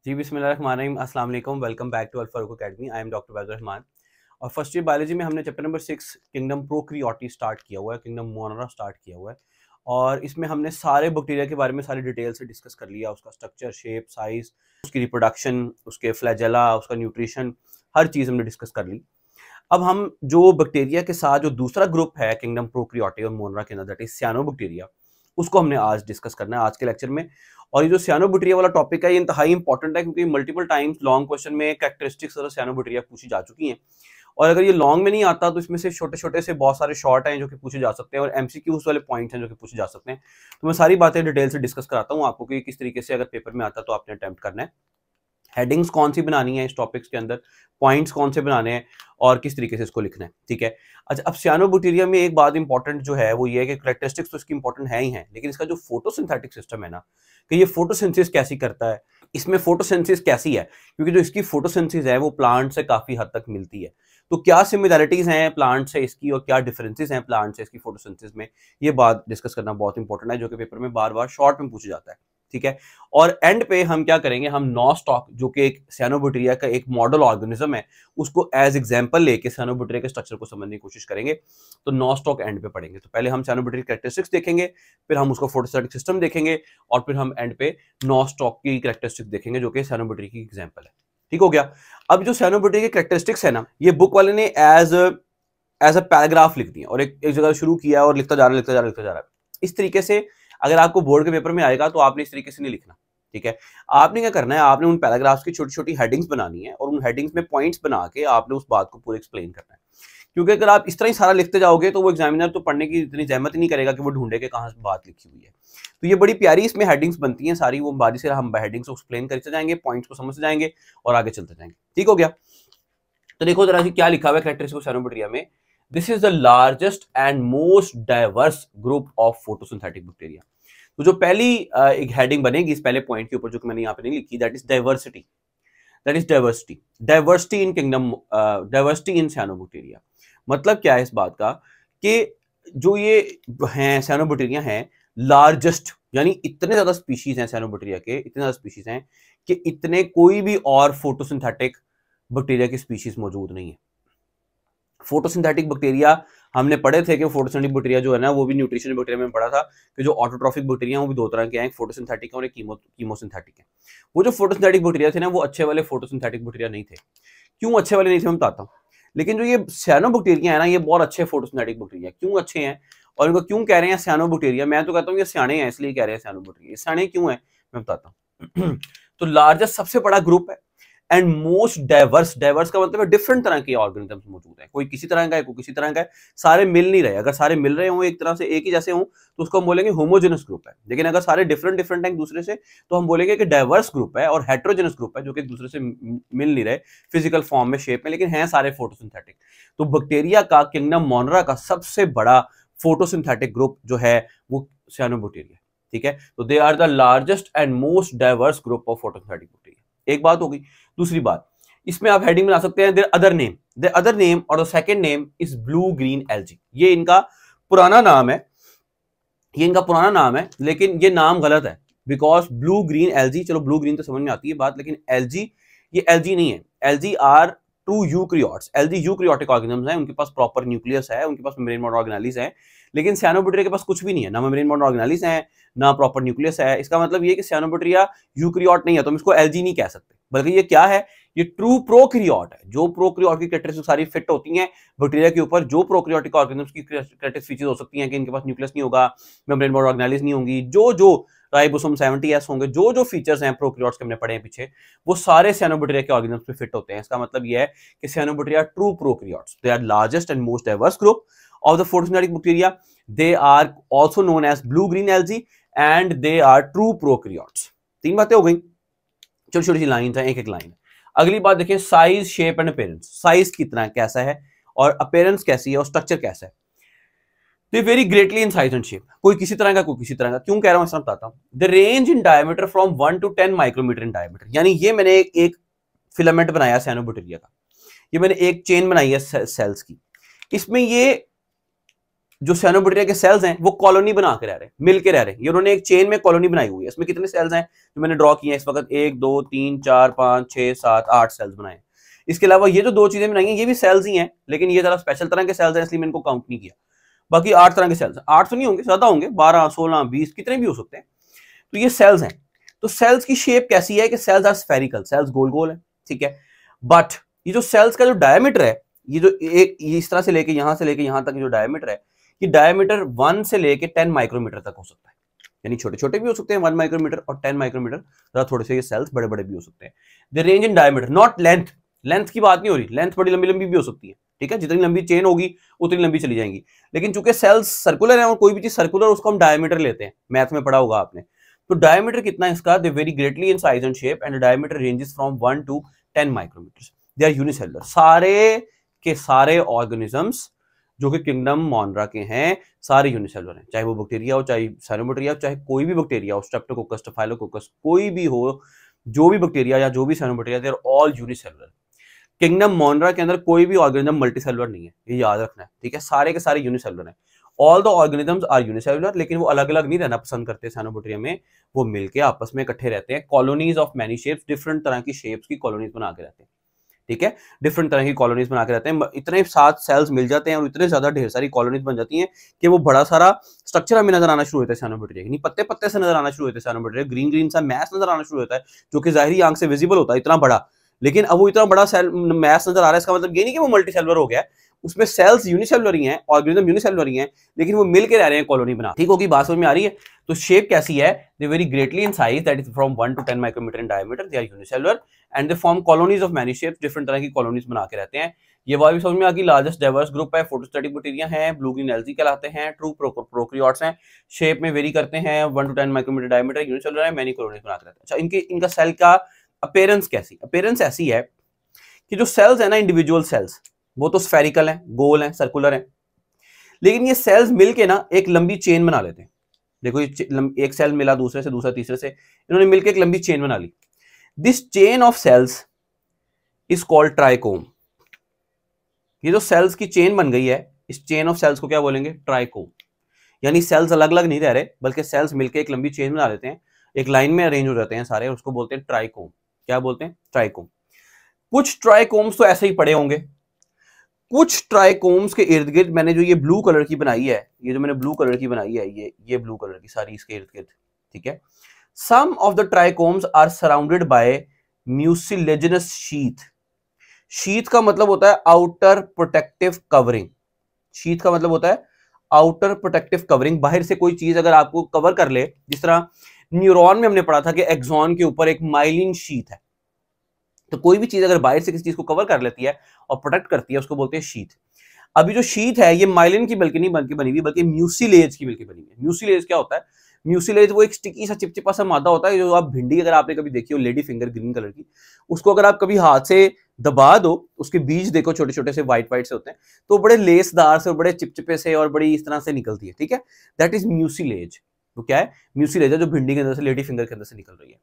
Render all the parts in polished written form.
जी बिस्मिल्लाहिर्रहमानिर्रहीम, अस्सलाम वालेकुम। Welcome back to Al Farooq academy. I am doctor Vaid Rahman. और फर्स्ट ईयर बायोलॉजी में हमने chapter number 6 kingdom prokaryotae start किया हुआ है, किंगडम मोनोरा स्टार्ट किया हुआ है। और इसमें हमने सारे बैक्टीरिया के बारे में सारी डिटेल से डिस्कस कर लिया, उसका स्ट्रक्चर, शेप, साइज, उसकी रिप्रोडक्शन, उसके फ्लैजेला, उसका न्यूट्रिशन, हर चीज़ हमने डिस्कस कर ली। अब हम जो बैक्टीरिया के साथ जो दूसरा ग्रुप है किंगडम प्रोकैरियोटी और मोनोरा के अंदर, दैट इज सियानोबैक्टीरिया, उसको हमने आज डिस्कस करना है आज के लेक्चर में। और ये जो सियानोबैक्टीरिया वाला टॉपिक है ये इंतहाई इंपॉर्टेंट है, क्योंकि मल्टीपल टाइम्स लॉन्ग क्वेश्चन में कैरेक्टरिस्टिक्स ऑफ सियानोबैक्टीरिया पूछी जा चुकी हैं। और अगर ये लॉन्ग में नहीं आता तो इसमें से छोटे छोटे से बहुत सारे शॉर्ट हैं जो कि पूछे जा सकते हैं, और एमसीक्यूज वाले पॉइंट्स हैं जो कि पूछे जा सकते हैं। तो मैं सारी बातें डिटेल से डिस्कस कराता हूँ आपको कि किस तरीके से अगर पेपर में आता तो आपने अटेम्प्ट करना है, हेडिंग्स कौन सी बनानी है इस टॉपिक्स के अंदर, पॉइंट्स कौन से बनाने हैं और किस तरीके से इसको लिखना है। ठीक है। अच्छा, अब सियानोबैक्टीरिया में एक बात इंपॉर्टेंट जो है वो ये है कि कैरेक्टरिस्टिक्स तो इसकी इंपॉर्टेंट है ही है, लेकिन इसका जो फोटोसिंथेटिक सिस्टम है ना, कि ये फोटोसिंथेसिस कैसी करता है, इसमें फोटोसिंथेसिस कैसी है, क्योंकि जो इसकी फोटोसिंथेसिस है वो प्लांट से काफी हद तक मिलती है। तो क्या सिमिलैरिटीज हैं प्लांट से इसकी और क्या डिफरेंसेस हैं प्लांट से इसकी फोटोसिंथेसिस में, ये बात डिस्कस करना बहुत इंपॉर्टेंट है, जो कि पेपर में बार बार शॉर्ट में पूछा जाता है। ठीक है। और एंड पे हम क्या करेंगे, हम नॉस्टॉक जो कि एक सियानोबैक्टीरिया का एक मॉडल ऑर्गेनिज्म है, उसको एज एग्जांपल लेके सियानोबैक्टीरिया के स्ट्रक्चर को समझने की कोशिश करेंगे। तो नॉस्टॉक एंड पे पढ़ेंगे। तो पहले हम सियानोबैक्टीरिया कैरेक्टरिस्टिक्स देखेंगे, फिर हम उसको फोटोसिंथेटिक सिस्टम देखेंगे, और फिर हम एंड पे नॉस्टॉक की कैरेक्टरिस्टिक्स देखेंगे जो कि सियानोबैक्टीरिया की एग्जांपल है। ठीक हो गया। अब जो सियानोबैक्टीरिया की कैरेक्टरिस्टिक्स है ना, ये बुक वाले ने एज अ पैराग्राफ लिख दिया और एक जगह शुरू किया और लिखता जा रहा है, लिखता जा रहा है, लिखता जा रहा है। इस तरीके से अगर आपको बोर्ड के पेपर में आएगा तो आपने इस तरीके से नहीं लिखना। ठीक है। आपने क्या करना है, आपने उन पैराग्राफ्स की छोटी छोटी हेडिंग्स बनानी है और उन हेडिंग्स में पॉइंट्स बना के आपने उस बात को पूरा एक्सप्लेन करना है। क्योंकि अगर आप इस तरह ही सारा लिखते जाओगे तो वो एग्जामिनर तो पढ़ने की इतनी जहमत ही नहीं करेगा कि वो ढूंढे के कहाँ से बात लिखी हुई है। तो ये बड़ी प्यारी इसमें हेडिंग्स बनती हैं सारी, वो बारी से हम हेडिंग्स को एक्सप्लेन करते जाएंगे, पॉइंट्स को समझते जाएंगे और आगे चलते जाएंगे। ठीक हो गया। तो देखो जरा क्या लिखा हुआ है कैरेक्टरिस्टिक्स ऑफ सियानोबैक्टीरिया में। This is the largest and most diverse group of photosynthetic bacteria. तो जो पहली एक हेडिंग बनेगी इस पहले पॉइंट के ऊपर, जो कि मैंने यहाँ पे नहीं लिखी, that is diversity. That is diversity, diversity in kingdom, diversity in सियानोबैक्टीरिया। मतलब क्या है इस बात का कि जो ये हैं सियानोबैक्टीरिया हैं, लार्जेस्ट यानी इतने ज्यादा स्पीशीज हैं सियानोबैक्टीरिया के, इतने ज्यादा स्पीशीज हैं कि इतने कोई भी और फोटोसिंथेटिक बैक्टीरिया की स्पीशीज मौजूद नहीं है। फोटोसिंथेटिक बैक्टीरिया हमने पढ़े थे कि फोटोसिंथेटिक बैक्टीरिया जो है ना, वो भी न्यूट्रिशन बैक्टीरिया में पढ़ा था कि जो ऑटोट्रॉफिक बैक्टीरिया वो भी दो तरह के हैं, फोटोसिंथेटिक और एक कीमोसिंथेटिक है। वो जो फोटोसिंथेटिक बैक्टीरिया थे ना, वो अच्छे वाले फोटोसिंथेटिक बैक्टीरिया नहीं थे। क्यों अच्छे वाले नहीं थे मैं बताता हूँ। लेकिन जो ये सियानोबैक्टीरिया है ना, ये बहुत अच्छे फोटोसिंथेटिक बैक्टीरिया। क्यों अच्छे हैं और इनको क्यों कह रहे हैं सियानोबैक्टीरिया, मैं तो कहता हूँ ये सियाने हैं इसलिए कह रहे हैं सियानोबैक्टीरिया। सियाने क्यों है मैं बताता हूँ। तो लार्जेस्ट सबसे बड़ा ग्रुप है एंड मोस्ट डाइवर्स, डाइवर्स का मतलब है डिफरेंट तरह के ऑर्गेनिजम्स मौजूद हैं। कोई किसी तरह का है, कोई किसी तरह का है, सारे मिल नहीं रहे। अगर सारे मिल रहे हों एक तरह से, एक ही जैसे हों, तो उसको हम बोलेंगे होमोजेनस ग्रुप है। लेकिन अगर सारे डिफरेंट डिफरेंट हैं एक दूसरे से, तो हम बोलेंगे कि डाइवर्स ग्रुप है। और हेट्रोजेनस ग्रुप है जो कि एक दूसरे से मिल नहीं रहे फिजिकल फॉर्म में, शेप में, लेकिन हैं सारे फोटोसिंथेटिक। तो बैक्टीरिया का किंगडम मोनोरा का सबसे बड़ा फोटोसिंथेटिक ग्रुप जो है वो सियानोबैक्टीरिया। ठीक है। तो they are the largest and most diverse group of photosynthetic bacteria. एक बात होगी। दूसरी बात, इसमें आप हेडिंग बना सकते हैं their other name. Their other name और the second name is blue green algae. ये इनका पुराना नाम है, ये इनका पुराना नाम है, लेकिन ये नाम गलत है। बिकॉज ब्लू ग्रीन एल्जी, चलो ब्लू ग्रीन तो समझ में आती है बात, लेकिन एल्जी, ये एल्जी नहीं है। Algae are true eukaryotes. Algae eukaryotic organisms हैं, उनके पास प्रॉपर न्यूक्लियस है, उनके पास मेम्ब्रेन बाउंड ऑर्गेनेलिस है। लेकिन सियानोबैक्टीरिया के पास कुछ भी नहीं है, ना मेम्ब्रेन बाउंड ऑर्गेनेलिस है, ना प्रॉपर न्यूक्लियस है। इसका मतलब ये कि सियानोबैक्टीरिया यूक्रियोट नहीं है, तो हम इसको एल्जी नहीं कह सकते, बल्कि ये क्या है, ये ट्रू प्रोकैरियोट है। जो प्रोकैरियोट की कैरेक्टरिस्टिक्स सारी फिट होती हैं बैक्टीरिया के ऊपर, जो प्रोकैरियोटिक ऑर्गेनिजम्स की कैरेक्टरिस्टिक फीचर्स हो सकती हैं कि इनके पास न्यूक्लियस नहीं होगा, मेम्ब्रेन बाउंड ऑर्गेनेलिस नहीं होंगी, जो जो राइबोसोम 70S होंगे, जो जो फीचर्स हैं प्रोकैरियोट्स के हमने पढ़े हैं पीछे, वो सारे सियानोबैक्टीरिया के ऑर्गेनिजम्स पे फिट होते हैं। इसका मतलब ये है कि cyanobacteria true prokaryotes, they are largest and most diverse group of the photosynthetic bacteria. They are also known as blue green algae and they are true prokaryotes. तीन बातें हो गई, छोटी छोटी सी लाइन है, एक एक लाइन। अगली बात देखिए, size, shape and appearance. Size कितना कैसा है और अपीयरेंस कैसी है और स्ट्रक्चर कैसा है। They very greatly in size and shape. कोई किसी तरह का, कोई किसी तरह का। क्यों कह रहा हूं, इसमें बताता हूं। The range in diameter from 1 to 10 micrometre in diameter. यानी ये मैंने एक फिलामेंट बनाया सियानोबैक्टीरिया का, ये मैंने एक चेन बनाई है सेल्स की। इसमें ये जो साइनोबैक्टीरिया के सेल्स हैं वो कॉलोनी बना के रह रहे हैं, मिल के रह रहे हैं। ये उन्होंने एक चेन में कॉलोनी बनाई हुई है। इसमें कितने सेल्स हैं जो मैंने ड्रॉ किए हैं इस वक्त? 1 2 3 4 5 6 7 8 सेल्स बनाए हैं। इसके अलावा ये जो 2 चीजें बनाई हैं ये भी सेल्स ही हैं, लेकिन ये जरा स्पेशल तरह के सेल्स हैं इसलिए मैंने इनको काउंट नहीं किया। बाकी 8 तरह के सेल्स हैं। 8 तो नहीं होंगे, ज्यादा होंगे, 12 16 20 कितने भी हो सकते हैं। तो ये सेल्स हैं। तो सेल्स की शेप कैसी है कि सेल्स आर स्फेरिकल, सेल्स गोल गोल है, ठीक है। बट ये जो सेल्स का जो डायमीटर है, ये जो एक इस तरह से लेके यहां तक जो डायमीटर है, ये डायमीटर 1 से लेके 10 माइक्रोमीटर तक हो सकता है। यानी छोटे छोटे भी हो सकते हैं 1 माइक्रोमीटर और 10 माइक्रोमीटर, जरा थोड़े से ये सेल्स बड़े बड़े भी हो सकते हैं। The range in diameter, not length, length की बात नहीं हो रही, लेंथ बड़ी लंबी लंबी भी हो सकती है, ठीक है। जितनी लंबी चेन होगी उतनी लंबी चली जाएंगी। लेकिन चूंकि सेल्स सर्कुलर है और कोई भी चीज सर्कुलर उसको हम डायमीटर लेते हैं, मैथ में पढ़ा होगा आपने। तो डायमीटर कितना है इसका? They very greatly in size and shape and diameter ranges from 1 to 10 micrometre. They are unicellular. सारे के सारे ऑर्गेनिजम्स जो कि किंगडम मोनरा के हैं सारे यूनिसेलुलर हैं, चाहे वो बैक्टीरिया हो, चाहे साइनोबैक्टीरिया हो, चाहे कोई भी बैक्टीरिया हो, स्ट्रेप्टोकोकस, स्टेफाइलोकोकस, कोई भी हो, जो भी बैक्टीरिया या जो भी cyanobacteria, they are all unicellular. Kingdom Monera के अंदर कोई भी ऑर्गेनिज्म मल्टीसेलुलर नहीं है, ये याद रखना है, ठीक है। सारे के सारे यूनिसेलुलर हैं। All the organisms are unicellular, लेकिन वो अलग अलग नहीं रहना पसंद करते साइनोबैक्टीरिया में, वो मिलके आपस में इकट्ठे रहते हैं। Colonies of many shapes, different तरह की शेप्स की कॉलोनीज बना के रहते हैं, ठीक है। डिफरेंट तरह की कॉलोनीज बना के रहते हैं। इतने 7 सेल्स मिल जाते हैं और इतने ज्यादा ढेर सारी कॉलोनीज बन जाती हैं कि वो बड़ा सारा स्ट्रक्चर हमें नजर आना शुरू होता है साइनोबैक्टीरिया। नहीं, पत्ते पत्ते से नजर आना शुरू होते हैं साइनोबैक्टीरिया, ग्रीन ग्रीन सा मैस नजर आना शुरू होता है जो कि जाहिरी आंख से विजिबल होता है इतना बड़ा। लेकिन अब वो इतना बड़ा सेल मैस नजर आ रहा है, इसका मतलब ये नहीं कि वो मल्टीसेलुलर हो गया है, उसमें सेल्स यूनिसेलुलर ही हैं, ऑर्गेनिज्म यूनिसेलुलर ही हैं, लेकिन वो मिल के रह रहे हैं कॉलोनी बना। ठीक होगी बात समझ में आ रही है? तो शेप कैसी है? They very greatly in size, that is from 1 to 10 micrometre in diameter, they are unicellular and they form colonies of many shapes, different तरह की कॉलोनीज बना के रहते हैं। ये वाली समझ में आ गई। लार्जेस्ट डाइवर्स ग्रुप है, फोटोस्टैटिक बैक्टीरिया हैं, ब्लू ग्रीन एल्गी कहलाते हैं, ट्रू प्रोकैरियोट्स हैं, शेप में वेरी करते हैं, 1 to 10 माइक्रोमीटर डायमीटर, यूनिसेलुलर है, मैनी कॉलोनीज बना के रहते हैं। अच्छा, इनका सेल का अपीयरेंस कैसी? अपीयरेंस ऐसी है कि जो सेल्स है ना, इंडिविजुअल सेल्स, वो तो स्फेरिकल हैं, गोल हैं, सर्कुलर हैं, लेकिन ये सेल्स मिलके ना एक लंबी चेन बना लेते हैं। देखो ये एक सेल मिला दूसरे से, दूसरा तीसरे से, इन्होंने मिलकर एक लंबी चेन बना ली। This chain of cells is called trichome. ये जो सेल्स की चेन बन गई है, इस चेन ऑफ सेल्स को क्या बोलेंगे? ट्राइकोम। यानी सेल्स अलग अलग नहीं रह रहे, बल्कि सेल्स मिलकर एक लंबी चेन बना लेते हैं, एक लाइन में अरेंज हो जाते हैं सारे, उसको बोलते हैं ट्राइकोम। क्या बोलते हैं? ट्राइकोम। कुछ ट्राइकोम्स तो ऐसे ही पड़े होंगे, कुछ ट्राइकोम्स के इर्द गिर्द मैंने जो ये ब्लू कलर की बनाई है, ये जो मैंने ब्लू कलर की बनाई है, ये ब्लू कलर की सारी इसके इर्द गिर्द, ठीक है। Some of the trichomes are surrounded by mucilaginous sheath. Sheath का मतलब होता है आउटर प्रोटेक्टिव कवरिंग। शीथ का मतलब होता है आउटर प्रोटेक्टिव कवरिंग। बाहर से कोई चीज अगर आपको कवर कर ले, जिस तरह न्यूरॉन में हमने पढ़ा था कि एक्सॉन के ऊपर एक माइलिन शीथ है, तो कोई भी चीज अगर बाहर से किसी चीज को कवर कर लेती है और प्रोटेक्ट करती है, उसको बोलते हैं शीथ। अभी जो शीथ है ये माइलिन की बल्कि नहीं बनी हुई, बल्कि म्यूसिलेज की बल्कि बनी हुई है। म्यूसिलेज क्या होता है? म्यूसिलेज वो एक स्टिकी सा चिपचिपा सा मादा होता है, जो आप भिंडी अगर आपने कभी देखी हो, लेडी फिंगर ग्रीन कलर की, उसको अगर आप कभी हाथ से दबा दो, उसके बीज देखो छोटे छोटे से व्हाइट व्हाइट से होते हैं, तो बड़े लेसदार से, बड़े चिपचिपे से और बड़ी इस तरह से निकलती है, ठीक है। That is mucilage. वो क्या है? म्यूसिलेज है जो भिंडी के अंदर से, लेडी फिंगर के अंदर से निकल रही है।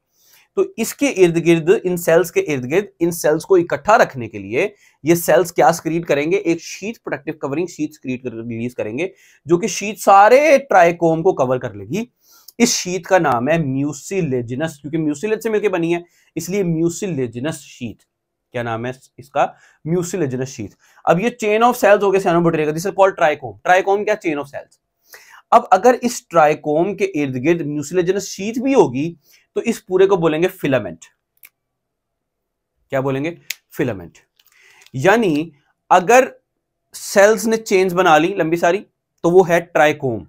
तो इसके इर्द गिर्द, इन सेल्स के इर्द गिर्द, इन सेल्स को इकट्ठा रखने के लिए ये सेल्स क्या स्क्रीट करेंगे? एक sheath protective covering sheath स्क्रीट release करेंगे, जो कि शीथ सारे ट्राइकोम को कवर कर लेगी। इस शीथ का नाम है म्यूसिलेजिनस, क्योंकि म्यूसिलेज से मिलकर बनी है, इसलिए म्यूसिलेजिनस शीथ। क्या नाम है इसका? Mucilaginous sheath. अब ये चेन ऑफ सेल्स हो गए साइनोबैक्टीरिया का, this is called trichome. Trichome क्या? Chain of cells. अब अगर इस ट्राइकोम के इर्द गिर्द म्यूसिलेजिनस शीथ भी होगी, तो इस पूरे को बोलेंगे फिलामेंट। क्या बोलेंगे? फिलामेंट। यानी अगर सेल्स ने चेन्स बना ली लंबी सारी, तो वो है ट्राइकोम।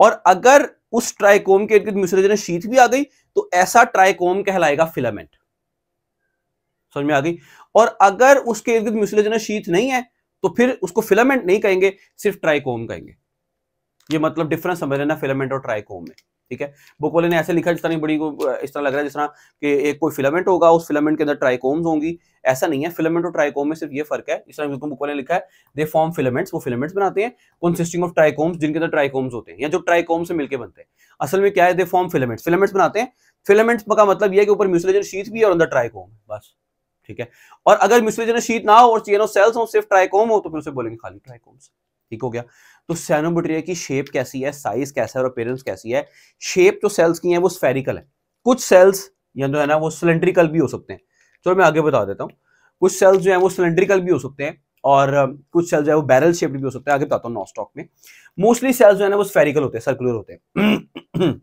और अगर उस ट्राइकोम के इर्द गिर्द म्यूसिलेजिनस शीथ भी आ गई, तो ऐसा ट्राइकोम कहलाएगा फिलामेंट। समझ में आ गई? और अगर उसके इर्द गिर्द म्यूसिलेजिनस शीथ नहीं है, तो फिर उसको फिलामेंट नहीं कहेंगे, सिर्फ ट्राइकोम कहेंगे। ये मतलब डिफरेंस समझ लेना फिलामेंट और ट्राइकोम में, ठीक है। बुक वाले ने ऐसे लिखा जिस तरह बड़ी इस तरह लग रहा है जिस तरह कि एक कोई फिलामेंट होगा, उस फिलामेंट के अंदर ट्राइकोम्स होंगी। ऐसा नहीं है, फिलामेंट और ट्राइकोम में सिर्फ ये फर्क है। इस तरह बुक वाले ने लिखा है दे फॉर्म फिलामेंट्स, वो फिलामेंट्स बनाते हैं कंसिस्टिंग ऑफ ट्राइकोम्स, जिनके अंदर ट्राइकोम्स होते हैं या जो ट्राइकोम से मिलकर बनते हैं। असल में क्या है? दे फॉर्म फिलामेंट्स, फिलामेंट्स बनाते हैं। फिलामेंट्स का मतलब यह है कि ऊपर म्यूसिलेजिनस शीथ भी है और अंदर ट्राइकोम, बस, ठीक है। और अगर म्यूसिलेजिनस शीथ ना हो और चेन ऑफ सेल्स हो, सिर्फ ट्राइकोम हो, तो फिर उसे बोलेंगे खाली ट्राइकोम्स। ठीक हो गया। तो साइनोबैक्टीरिया की शेप कैसी है, साइज कैसा है और अपीयरेंस कैसी है। शेप जो सेल्स की है वो स्फेरिकल है, कुछ सेल्स या जो है ना वो सिलेंड्रिकल भी हो सकते हैं। चलो मैं आगे बता देता हूँ, कुछ सेल्स जो है वो सिलेंड्रिकल भी हो सकते हैं और कुछ सेल्स जो है वो बैरल शेप्ड भी हो सकते हैं। आगे बताता हूँ नॉस्टॉक में। मोस्टली सेल्स जो है ना वो स्फेरिकल होते हैं, सर्कुलर होते हैं।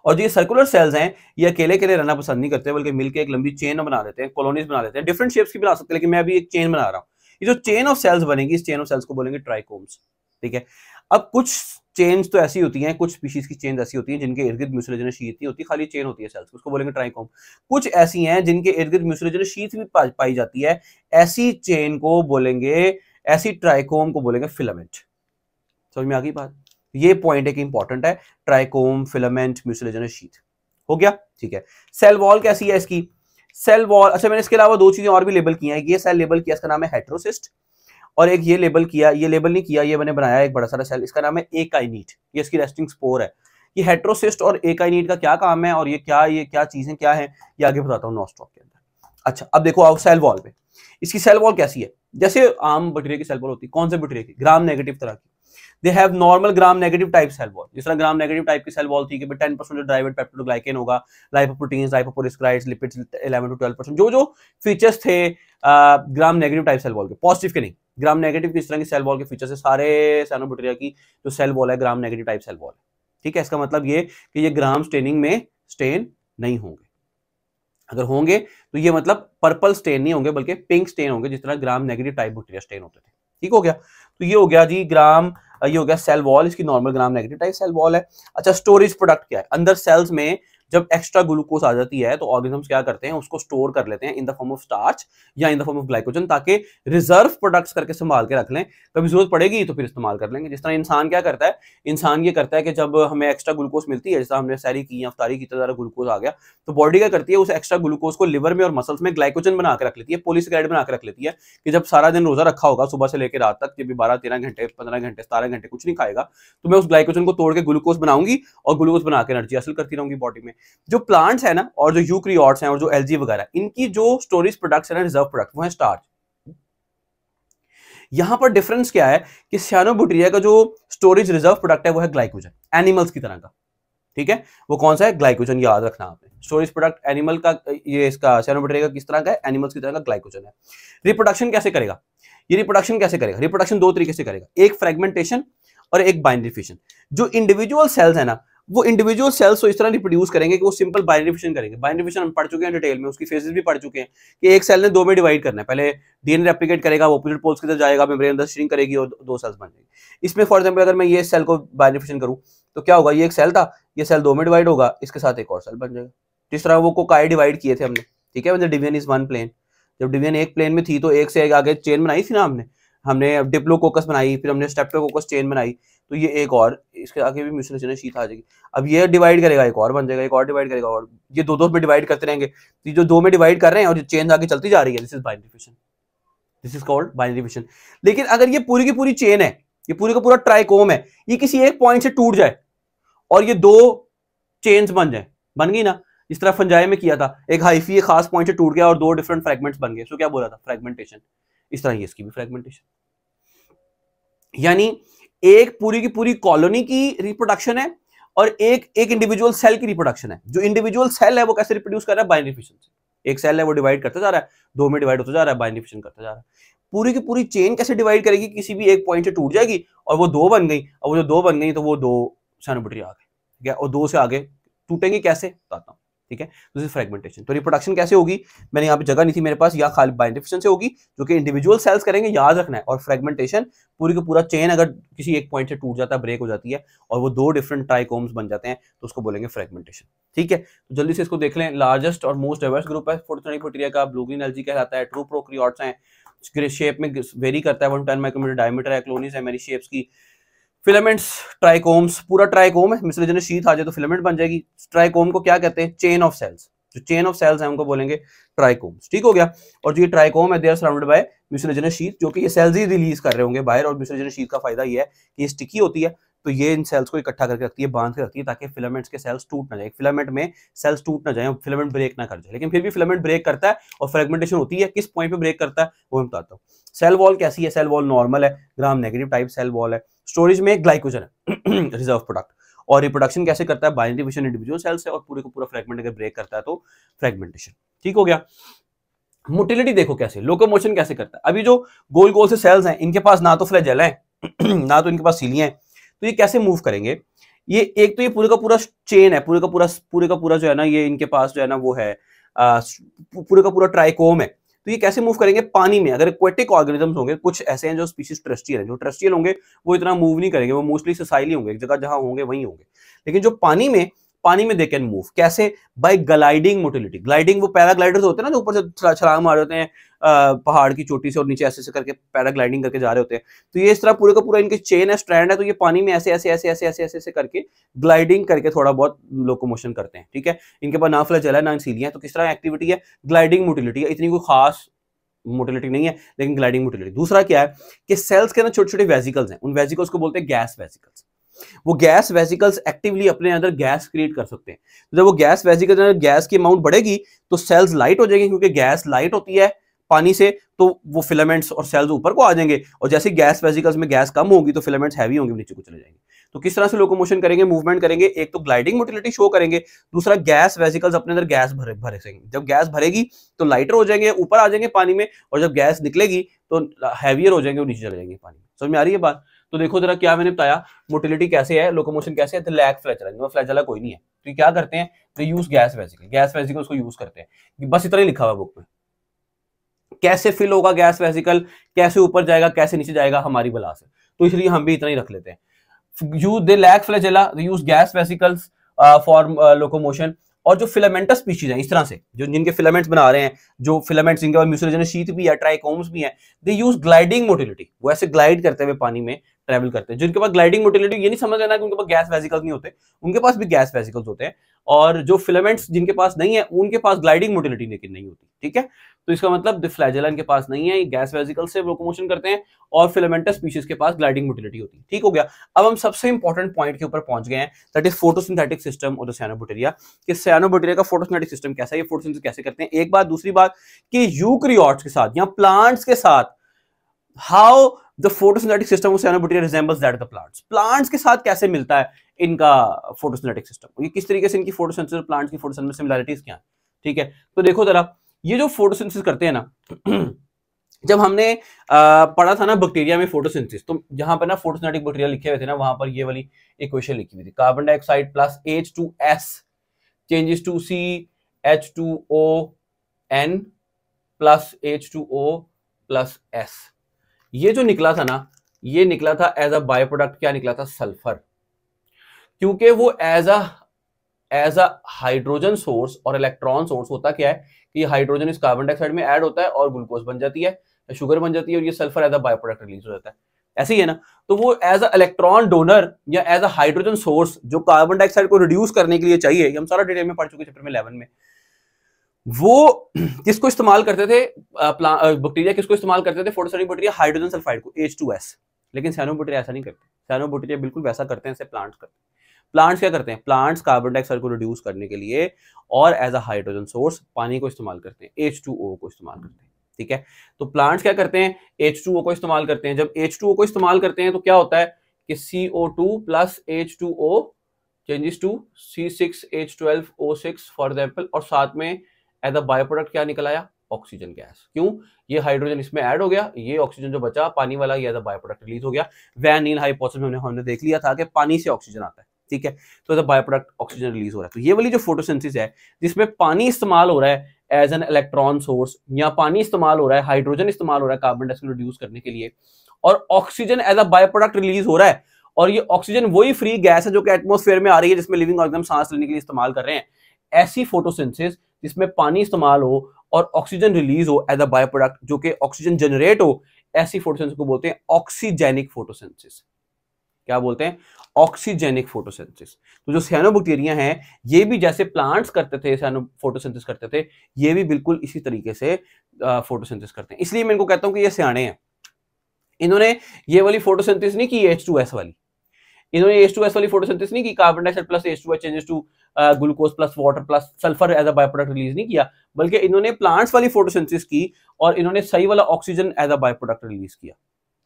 और जो ये सर्कुलर सेल्स हैं ये अकेले अकेले रहना पसंद नहीं करते, बल्कि मिलकर एक लंबी चेन बना लेते हैं, कॉलोनीज बना लेते हैं। डिफरेंट शेप्स की बना सकते हैं, लेकिन मैं अभी एक चेन बना रहा हूँ। ये जो चेन ऑफ सेल्स बनेगी, इस चेन ऑफ सेल्स को बोलेंगे ट्राइकोम्स। ठीक है, अब कुछ चेन्स तो ऐसी होती हैं, कुछ स्पीशीज की चेन ऐसी होती हैं जिनके इर्द गिर्द म्यूसिलेजिनस शीथ नहीं होती, खाली चेन होती है सेल्स, उसको बोलेंगे ट्राइकोम। कुछ ऐसी हैं जिनके इर्द गिर्द म्यूसिलेजिनस शीथ भी पाई जाती है, ऐसी चेन को बोलेंगे, ऐसी ट्राइकोम को बोलेंगे फिलामेंट। समझ में आ गई बात? ये पॉइंट एक इंपॉर्टेंट है, ट्राइकोम, फिलामेंट, म्यूसिलेजिनस शीथ। हो गया, ठीक है। सेल वॉल कैसी है इसकी? सेल वॉल, अच्छा मैंने इसके अलावा दो चीजें और भी लेबल की हैं। ये सेल लेबल किया, इसका नाम है हेटेरोसिस्ट, और एक ये लेबल किया, ये लेबल नहीं किया, ये मैंने बनाया एक बड़ा सारा सेल, इसका नाम है एकाइनीट। ये इसकी रेस्टिंग स्पोर है। ये हेटेरोसिस्ट और एकाइनीट का क्या काम है और ये क्या चीजें क्या है, ये आगे बताता हूँ नॉस्टॉक के अंदर। अच्छा अब देखो आओ सेल वॉल पे, इसकी सेल वॉल कैसी है? जैसे आम बैक्टीरिया की सेल वॉल होती है, कौन से बैक्टीरिया की? ग्राम नेगेटिव तरह की। They have normal Gram negative type cell wall. जिस तरह ग्राम नेगेटिव टाइप की सेल वॉल थी कि 10% ड्राइवेड पेप्टिडोग्लाइकेन होगा, लाइपोप्रोटीन्स, लाइपोपोलिसक्राइड्स, लिपिड्स 11 to 12%, जो फीचर्स थे Gram negative type cell wall के, पॉजिटिव के नहीं, ग्राम नेगेटिव किस तरह की सेल वॉल के फीचर्स है, सारे साइनोबैक्टीरिया की जो सेल वॉल है Gram negative type cell wall है। ठीक है, इसका मतलब ये कि ये ग्राम स्टेनिंग में स्टेन नहीं होंगे। अगर होंगे तो ये मतलब पर्पल स्टेन नहीं होंगे, बल्कि पिंक स्टेन होंगे, जिस तरह Gram negative type bacteria stain होते थे। ठीक हो गया, तो ये हो गया जी ये हो गया सेल वॉल, इसकी normal Gram negative type cell wall है। अच्छा स्टोरेज प्रोडक्ट क्या है? अंदर सेल्स में जब एक्स्ट्रा ग्लूकोज आ जाती है तो ऑर्गेनिजम्स क्या करते हैं, उसको स्टोर कर लेते हैं in the form of starch या in the form of glycogen, ताकि रिजर्व प्रोडक्ट्स करके संभाल के रख लें, कभी जरूरत पड़ेगी तो फिर इस्तेमाल कर लेंगे। जिस तरह इंसान क्या करता है, इंसान ये करता है कि जब हमें एक्स्ट्रा ग्लूकोज मिलती है, जैसे हमने सैरी की, अफ्तारी की, तो ग्लूकोज आ गया, तो बॉडी क्या करती है, उस एक्स्ट्रा ग्लूकोज को लिवर में और मसल्स में ग्लाइकोजन बना के रख लेती है, पॉलीसेकेराइड बना के रख लेती है, कि जब सारा दिन रोजा रखा होगा सुबह से लेकर रात तक, जब 12-13 घंटे, 15 घंटे, 17 घंटे कुछ नहीं खाएगा, तो मैं उस ग्लाइकोजन को तोड़ के ग्लूकोज बनाऊंगी और ग्लूकोज बना के एनर्जी हासिल करती रहूंगी बॉडी में। जो प्लांट्स है ना, और जो यूकैरियोट्स हैं और जो एल्गी वगैरह, इनकी जो स्टोरेज प्रोडक्ट्स है ना, रिजर्व प्रोडक्ट, वो है स्टार्च। यहां पर डिफरेंस क्या है कि साइनोबैक्टीरिया का जो स्टोरेज रिजर्व प्रोडक्ट है वो है ग्लाइकोजन, एनिमल्स की तरह का। ठीक है, वो कौन सा है? ग्लाइकोजन, याद रखना आपने। स्टोरेज प्रोडक्ट एनिमल का, ये इसका साइनोबैक्टीरिया का किस तरह का है? एनिमल्स की तरह का ग्लाइकोजन है। रिप्रोडक्शन कैसे करेगा? ये रिप्रोडक्शन कैसे करेगा? रिप्रोडक्शन दो तरीके से करेगा, एक फ्रेगमेंटेशन और एक बाइनरी फिशन। जो इंडिविजुअल सेल्स है ना, वो इंडिविजुअल सेल्स को इस तरह रिप्रोड्यूस करेंगे कि वो सिंपल बाइनरी फिशन करेंगे। बाइनरी फिशन हम पढ़ चुके हैं डिटेल में, उसकी फेजेस भी पढ़ चुके हैं कि एक सेल ने दो में डिवाइड करना है। पहले डीएनए रेप्लिकेट करेगा, वो ऑपोजिट पोल्स की तरफ जाएगा, मेम्ब्रेन अंदर श्रिंक करेगी और दो सेल्स बन जाएंगी। इसमें फॉर एग्जांपल अगर मैं ये सेल को बाइनरी फिशन करूं तो क्या होगा? ये एक सेल था, ये सेल दो में डिवाइड होगा, इसके साथ एक और सेल बन जाएगा। जिस तरह वो कोकाई डिवाइड किए थे हमने, ठीक है, मतलब डिवीजन इज वन प्लेन। जब डिवीजन एक प्लेन में थी तो एक से आगे चेन बनाई थी ना हमने डिप्लोकोकस बनाई, फिर हमने स्ट्रेप्टोकोकस चेन बनाई, तो ये एक और, इसके आगे भी म्यूसिलेजिनस शीथ आ जाएगी। अब ये डिवाइड करेगा, एक और बन जाएगा, एक और डिवाइड करेगा, और ये दो में डिवाइड करते रहेंगे। तो जो दो में डिवाइड कर रहे हैं और जो चेन आगे चलती जा रही है, this is binary fission, this is called binary fission. लेकिन अगर ये पूरी की पूरी चेन है, ये पूरी का पूरा ट्राइकोम है, ये किसी एक पॉइंट से टूट जाए और ये दो चेन्स बन जाए, बन गई ना, इस तरह फंजाई में किया था, एक हाइफी एक खास पॉइंट से टूट गया और दो डिफरेंट फ्रेगमेंट्स बन गए, सो क्या बोला था? फ्रेगमेंटेशन। इस तरह ये इसकी भी फ्रेगमेंटेशन, यानी एक पूरी की पूरी कॉलोनी की रिप्रोडक्शन है और एक इंडिविजुअल सेल की रिप्रोडक्शन है। जो इंडिविजुअल सेल है वो कैसे रिप्रोड्यूस कर रहा है? बाइनरी फिशन से। एक सेल है वो डिवाइड करता जा रहा है, दो में डिवाइड होता जा रहा है, बाइनरी फिशन करता जा रहा है। पूरी की पूरी चेन कैसे डिवाइड करेगी? किसी भी एक पॉइंट से टूट जाएगी और वो दो बन गई, और वो जो दो बन गई तो वो दो साइनोबैक्टीरिया आ गए, ठीक है, और दो से आगे टूटेंगे कैसे? बताता हूं, ठीक है। तो फ्रेगमेंटेशन, तो रिप्रोडक्शन कैसे होगी? मैंने यहाँ पे जगह नहीं थी मेरे पास, या खाली बाइनरी फिशन से होगी जो कि इंडिविजुअल सेल्स करेंगे, याद रखना है। और फ्रेगमेंटेशन पूरी का पूरा चेन अगर किसी एक पॉइंट से टूट जाता है, ब्रेक हो जाती है और वो दो डिफरेंट ट्राइकोम्स बन जाते हैं, तो उसको बोलेंगे फ्रेगमेंटेशन। ठीक है, तो जल्दी से इसको देख लें। लार्जेस्ट और मोस्ट डाइवर्स ग्रुप है फोटोथेनिक बैक्टीरिया का, ब्लू ग्रीन एल्गी कहलाता है। ट्रू प्रोकैरियोट्स हैं, शेप में वेरी करता है, 110 माइक्रोमीटर डायमीटर है। क्लोनीज है मेरी शेप्स की। फिलामेंट्स, ट्राइकोम्स, पूरा ट्राइकोम है, म्यूसिलेजिनस शीथ आ जाए तो फिलामेंट बन जाएगी। ट्राइकोम को क्या कहते हैं? Chain of cells. जो चेन ऑफ सेल्स है उनको बोलेंगे ट्राइकोम्स। ठीक हो गया। और जो ये ट्राइकोम है, they are surrounded by mucilaginous sheath, जो कि ये सेल्स ही रिलीज कर रहे होंगे बाहर। और म्यूसिलेजिनस शीथ का फायदा ये है कि ये स्टिकी होती है, तो ये इन सेल्स को इकट्ठा करके रखती है, बांध के रखती है, ताकि फिलामेंट्स के सेल्स टूट ना जाए, फिलामेंट में सेल्स टूट ना जाए, फिलामेंट ब्रेक ना कर जाए। लेकिन फिर भी फिलामेंट ब्रेक करता है और फ्रेगमेंटेशन होती है। किस पॉइंट पे ब्रेक करता है वो मैं बताता हूँ। सेल वॉल कैसी है? सेल वॉल नॉर्मल है, Gram negative type cell wall है। स्टोरेज में ग्लाइकोजन है रिजर्व प्रोडक्ट। और रिप्रोडक्शन कैसे करता है? बाइनरी डिवीजन इंडिविजुअल सेल से, और पूरे को पूरा फ्रेगमेंट अगर ब्रेक करता है तो फ्रेगमेंटेशन। ठीक हो गया। मोटिलिटी देखो कैसे, लोकोमोशन कैसे करता है। अभी जो गोल गोल से सेल्स हैं, इनके पास ना तो फ्लैजेला है ना तो इनके पास सीलियां हैं, तो ये कैसे मूव करेंगे? ये एक तो ये पूरे का पूरा चेन है, पूरे का पूरा जो है ना, ये इनके पास जो है ना वो है पूरे का पूरा ट्राइकोम है। तो ये कैसे मूव करेंगे? पानी में। अगर एक्वेटिक ऑर्गेनिजम्स होंगे, कुछ ऐसे हैं जो स्पीशीज टेरेस्ट्रियल है, जो टेरेस्ट्रियल होंगे वो इतना मूव नहीं करेंगे, वो मोस्टली ससाइली होंगे, एक जगह जहां होंगे वहीं होंगे। लेकिन जो पानी में दे कैन मूव। कैसे? By gliding motility. ग्लाइडिंग, वो पैराग्लाइडर्स होते हैं ना जो ऊपर से छलांग मार होते हैं पहाड़ की चोटी से और नीचे ऐसे ऐसे करके पैराग्लाइडिंग करके जा रहे होते हैं। तो ये इस तरह पूरे का पूरा इनके चेन है, स्ट्रैंड है, तो ये पानी में ऐसे ऐसे ऐसे ऐसे ऐसे ऐसे ऐसे करके ग्लाइडिंग करके थोड़ा बहुत लोकोमोशन करते हैं। ठीक है, इनके पास ना फ्लैजेला है ना सीलियां, तो किस तरह एक्टिविटी है? ग्लाइडिंग मोटिलिटी है। इतनी कोई खास मोटिलिटी नहीं है, लेकिन ग्लाइडिंग मोटिलिटी। दूसरा क्या है कि सेल्स के अंदर छोटे छोटे वेसिकल्स हैं, उन वेसिकल्स को बोलते हैं गैस वेसिकल्स। वो गैस वेसिकल्स एक्टिवली अपने अंदर गैस क्रिएट कर सकते हैं। तो जब वो गैस वेसिकल्स अंदर गैस की अमाउंट बढ़ेगी तो सेल्स लाइट हो जाएंगे, क्योंकि गैस लाइट होती है पानी से, तो वो फिलामेंट्स और सेल्स ऊपर को आ जाएंगे, और जैसे गैस वेसिकल्स में गैस कम होगी तो फिलामेंट्स हैवी होंगे, नीचे को चले जाएंगे। तो किस तरह से लोकोमोशन करेंगे, मूवमेंट करेंगे? एक तो ग्लाइडिंग मोटिलिटी शो करेंगे, दूसरा गैस वेसिकल्स अपने अंदर गैस भरे सकेंगे। जब गैस भरेगी तो लाइटर हो जाएंगे, ऊपर आ जाएंगे पानी में, और जब गैस निकलेगी तो हैवियर हो जाएंगे और नीचे चले जाएंगे पानी में। समझ में आ रही है बात? तो देखो जरा क्या मैंने बताया, मोटिलिटी कैसे है, लोकोमोशन कैसे है। लैक फ्लैजेला, फ्लैजेला कोई नहीं है, तो क्या करते हैं? तो use gas vesicle, gas vesicles को यूज करते हैं। बस इतना ही लिखा हुआ बुक में। कैसे फिल होगा गैस वेसिकल, कैसे ऊपर जाएगा, कैसे नीचे जाएगा, हमारी बला से, तो इसलिए हम भी इतना ही रख लेते हैं। Use they lack flagella, they use gas vesicles for locomotion. और जो फिलामेंटस स्पीशीज हैं, इस तरह से जो जिनके फिलामेंट्स बना रहे हैं, जो फिलामेंट्स जिनके पास म्यूसिलेजिनस शीथ भी है, ट्राइकोम्स भी हैं, दे यूज ग्लाइडिंग मोटिलिटी। वो ऐसे ग्लाइड करते हुए पानी में ट्रेवल करते हैं। जिनके पास ग्लाइडिंग मोटिलिटी, ये नहीं समझ लेना कि उनके पास गैस वेसिकल्स नहीं होते, उनके पास भी गैस वेसिकल्स होते हैं। और जो फिलामेंट्स जिनके पास नहीं है, उनके पास ग्लाइडिंग मोटिलिटी लेकिन नहीं होती। ठीक है, तो इसका मतलब फ्लैजेला इनके पास नहीं है, ये गैस वेसिकल से लोकोमोशन करते हैं, और फिलामेंटस स्पीशीज के पास ग्लाइडिंग मोटिलिटी होती है। ठीक हो गया। अब हम सबसे इंपॉर्टेंट पॉइंट के ऊपर पहुंच गए हैं, that is photosynthetic system of the cyanobacteria. कि साइनोबैक्टीरिया का फोटोसिंथेटिक सिस्टम कैसा है, ये फोटोसिंथेसिस कैसे करते हैं, एक बात। दूसरी बात कि यूकैरियोट्स के साथ या प्लांट्स के साथ how the photosynthetic system of cyanobacteria resembles that of the plants. Plants के साथ कैसे मिलता है इनका फोटोसिंथेटिक सिस्टम, ये किस तरीके से इनकी फोटोसिंथेसिस, प्लांट्स की फोटोसिंथेसिस में सिमिलरिटीज क्या है। ठीक है, तो देखो जरा, ये जो फोटोसिंथेसिस करते हैं ना जब हमने पढ़ा था ना बैक्टीरिया में फोटोसिंथेसिस, तो जहां पर ना फोटोसिंथेटिक बैक्टीरिया लिखे हुए थे ना, वहां पर ये वाली इक्वेशन लिखी हुई थी, carbon dioxide plus H2S changes to CH2ON plus H2O plus S। ये जो निकला था ना, ये निकला था एज अ बाय प्रोडक्ट, क्या निकला था? सल्फर। क्योंकि वो एज अ हाइड्रोजन सोर्स और इलेक्ट्रॉन सोर्स होता क्या है कि हाइड्रोजन इस कार्बन डाइऑक्साइड में ऐड होता है और ग्लूकोज बन जाती है, शुगर बन जाती है, और ये sulphur as a by product release हो जाता है। ऐसे ही है ना, तो वो एज अ इलेक्ट्रॉन डोनर या एज अ हाइड्रोजन सोर्स जो कार्बन डाइऑक्साइड को रिड्यूस करने के लिए चाहिए, हम सारा डिटेल में पढ़ चुके चैप्टर में 11 में, वो किसको इस्तेमाल करते थे? बैक्टीरिया किसको इस्तेमाल करते थे? फोटोसिंथेटिक बैक्टीरिया हाइड्रोजन सल्फाइड को, H2S। लेकिन साइनोबैक्टीरिया ऐसा नहीं करते। साइनोबैक्टीरिया बिल्कुल वैसा करते हैं जैसे प्लांट्स करते हैं। प्लांट्स क्या करते हैं? प्लांट्स कार्बन डाइऑक्साइड को रिड्यूस करने के लिए और एज अ हाइड्रोजन सोर्स पानी को इस्तेमाल करते हैं, H2O को इस्तेमाल करते हैं। ठीक है, तो प्लांट्स क्या करते हैं? H2O को इस्तेमाल करते हैं। जब H2O को इस्तेमाल करते हैं तो क्या होता है कि CO2 plus H2O changes to C6H12O6 for example, और साथ में एज अ बाय प्रोडक्ट क्या निकल आया? Oxygen gas. क्यों? ये हाइड्रोजन इसमें ऐड हो गया, ये ऑक्सीजन जो बचा पानी वाला, ये as a by product release हो गया। वैन नील हाइपोथेसिस में हमने देख लिया था कि पानी से ऑक्सीजन आता है। ठीक है, तो as a by product oxygen release हो रहा है। तो ये वाली जो फोटोसिंथेसिस है, जिसमें पानी इस्तेमाल हो रहा है एज एन इलेक्ट्रॉन सोर्स, या पानी इस्तेमाल हो रहा है, हाइड्रोजन इस्तेमाल हो रहा है कार्बन डाइऑक्साइड रिड्यूस करने के लिए, और oxygen as a by product release हो रहा है, और ये ऑक्सीजन वही फ्री गैस है जो कि एटमॉस्फेयर में आ रही है, जिसमें लिविंग ऑर्गेनिज्म सांस लेने के लिए इस्तेमाल कर रहे हैं। ऐसी फोटोसिंथेसिस जिसमें पानी इस्तेमाल हो और ऑक्सीजन रिलीज हो एज अ बाय प्रोडक्ट, जो कि ऑक्सीजन जनरेट हो, ऐसी फोटोसिंथेसिस को बोलते हैं ऑक्सीजेनिक फोटोसिंथेसिस। क्या बोलते हैं? Oxygenic photosynthesis. तो जो साइनोबैक्टीरिया हैं, ये भी जैसे प्लांट्स करते थे फोटोसिंथेसिस करते थे, ये भी बिल्कुल इसी तरीके से फोटोसिंथेसिस करते हैं। इसलिए मैं इनको कहता हूं कि ये सियाणे हैं। इन्होंने ये वाली फोटोसिंथेसिस नहीं की H2S वाली, इन्होंने H2S वाली फोटोसिंथेसिस नहीं की, carbon dioxide plus H2 changes to glucose plus water plus sulphur as a by product release नहीं किया, बल्कि इन्होंने प्लांट्स वाली फोटोसिंथेसिस की और इन्होंने सही वाला oxygen as a by product release किया।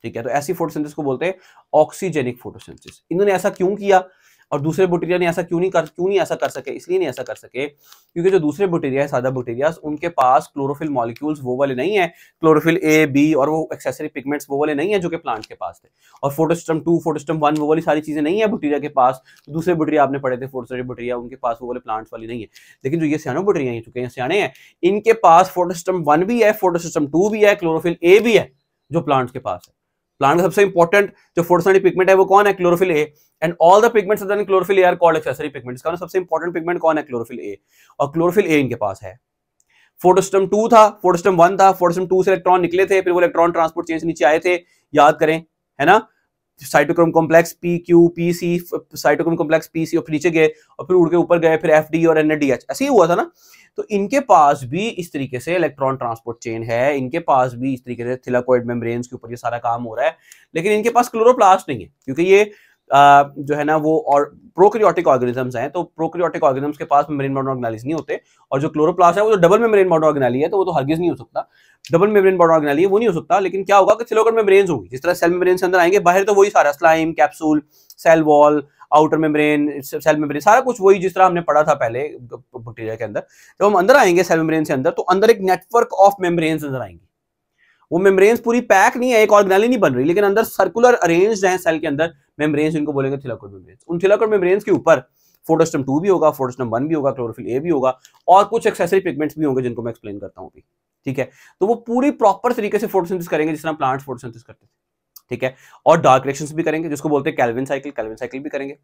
ठीक है, तो ऐसी फोटोसिंथेसिस को बोलते हैं ऑक्सीजेनिक फोटोसिंथेसिस। इन्होंने ऐसा क्यों किया और दूसरे बैक्टीरिया ने ऐसा क्यों नहीं ऐसा कर सके? इसलिए नहीं ऐसा कर सके क्योंकि जो दूसरे बैक्टीरिया है, सादा बैक्टीरिया, उनके पास क्लोरोफिल मॉलिक्यूल्स वो वाले नहीं है, क्लोरोफिल ए बी और वो एक्सेसरी पिगमेंट्स वो वाले नहीं है जो कि प्लांट के पास थे, और फोटोसिस्टम 2 फोटोसिस्टम 1 वो वाली सारी चीजें नहीं है बैक्टीरिया के पास। दूसरे बैक्टीरिया आपने पढ़े थे फोटोसिस्टम बैक्टीरिया, उनके पास वो वाले प्लांट्स वाली नहीं है। लेकिन जो ये सियानो बैक्टीरिया हैं, चुके हैं सियाने हैं, इनके पास फोटोसिस्टम 1 भी है, फोटोसिस्टम 2 भी है, क्लोरोफिल ए भी है, जो प्लांट्स के पास है। प्लांट का सबसे इंपॉर्टेंट जो फोटोसिंथेटिक पिगमेंट है वो कौन है? Chlorophyll A. And all the pigments other than chlorophyll A R called accessory pigments. का सबसे इंपॉर्टेंट पिगमेंट कौन है? Chlorophyll A. और क्लोरोफिल ए इनके पास है। फोटोसिस्टम 2 था, फोटोसिस्टम 1 था, फोटोसिस्टम 2 से इलेक्ट्रॉन निकले थे, फिर वो इलेक्ट्रॉन ट्रांसपोर्ट चेन से नीचे आए थे, याद करें, है ना, cytochrome complex P Q P C, cytochrome complex P C, और फिर नीचे गए और फिर उड़ के ऊपर गए, फिर एफ डी और एनएडीएच, ऐसे ही हुआ था ना। तो इनके पास भी इस तरीके से इलेक्ट्रॉन ट्रांसपोर्ट चेन है, इनके पास भी इस तरीके से थिलाकोइड मेम्ब्रेन्स के ऊपर ये सारा काम हो रहा है, लेकिन इनके पास क्लोरोप्लास्ट नहीं है क्योंकि ये जो है ना वो और प्रोकैरियोटिक ऑर्गेनिजम्स हैं, तो प्रोकैरियोटिक ऑर्गेनिजम्स के पास मेम्ब्रेन बाउंड ऑर्गेनेलिस नहीं होते, और जो क्लोरोप्लास्ट है वो तो डबल मेम्ब्रेन बाउंड ऑर्गेनेली है, तो वो तो हरगिज नहीं हो सकता, डबल मेम्ब्रेन बाउंड ऑर्गेनेली है वो नहीं हो सकता। लेकिन क्या होगा कि थिलाकोइड मेम्ब्रेन्स होंगी, जिस तरह सेल मेम्ब्रेन से अंदर आएंगे, बाहर तो वही सारा slime, capsule, cell wall, outer membrane, cell membrane, सारा कुछ वही जिस तरह हमने पढ़ा था पहले बैक्टीरिया के अंदर। जब हम अंदर आएंगे सेल मेम्ब्रेन से अंदर, तो अंदर एक नेटवर्क ऑफ मेम्ब्रेन्स नजर आएंगी। वो मेम्ब्रेन्स पूरी पैक नहीं है, एक ऑर्गेनेली नहीं बन रही, लेकिन अंदर सर्कुलर अरेंज्ड हैं सेल के अंदर मेम्ब्रेन्स, इनको बोलेंगे थिलाकोइड मेम्ब्रेन्स। उन थिलाकोइड मेम्ब्रेन्स के ऊपर फोटोसिस्टम 2 भी होगा, फोटोसिस्टम 1 भी होगा, क्लोरोफिल ए भी होगा, और कुछ एक्सेसरी पिगमेंट्स भी होंगे जिनको मैं एक्सप्लेन करता हूं अभी। ठीक है, तो वो पूरी प्रॉपर तरीके से फोटोसिंथेसिस करेंगे जिस तरह प्लांट्स फोटोसिंथेसिस करते थे। ठीक है, और डार्क रिएक्शंस भी करेंगे जिसको बोलते हैं कैल्विन साइकिल भी करेंगे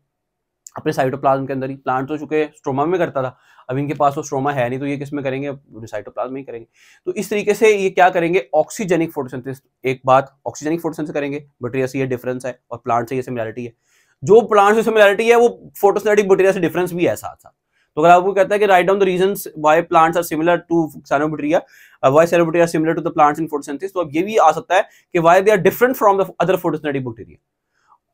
अपने साइटोप्लाज्म के अंदर ही। प्लांट तो चूंकि स्ट्रोमा में करता था, अब इनके पास तो स्ट्रोमा है नहीं, तो ये किस में करेंगे? साइटोप्लाज्म में ही करेंगे। तो इस तरीके से ये क्या करेंगे? Oxygenic photosynthesis. एक बात, ऑक्सीजेनिक फोटोसिंथेसिस करेंगे, बैक्टीरिया से ये डिफरेंस है और प्लांट से ये सिमिलरिटी है। जो प्लांट से सिमिलरिटी है वो फोटोसिंथेटिक बैक्टीरिया से डिफरेंस भी है साथ साथ। तो अगर आपको कहता है कि write down the reasons why plants are similar to cyanobacteria, why cyanobacteria are similar to the plants in photosynthesis, तो अब ये भी आ सकता है कि why they are different from the other photosynthetic bacteria.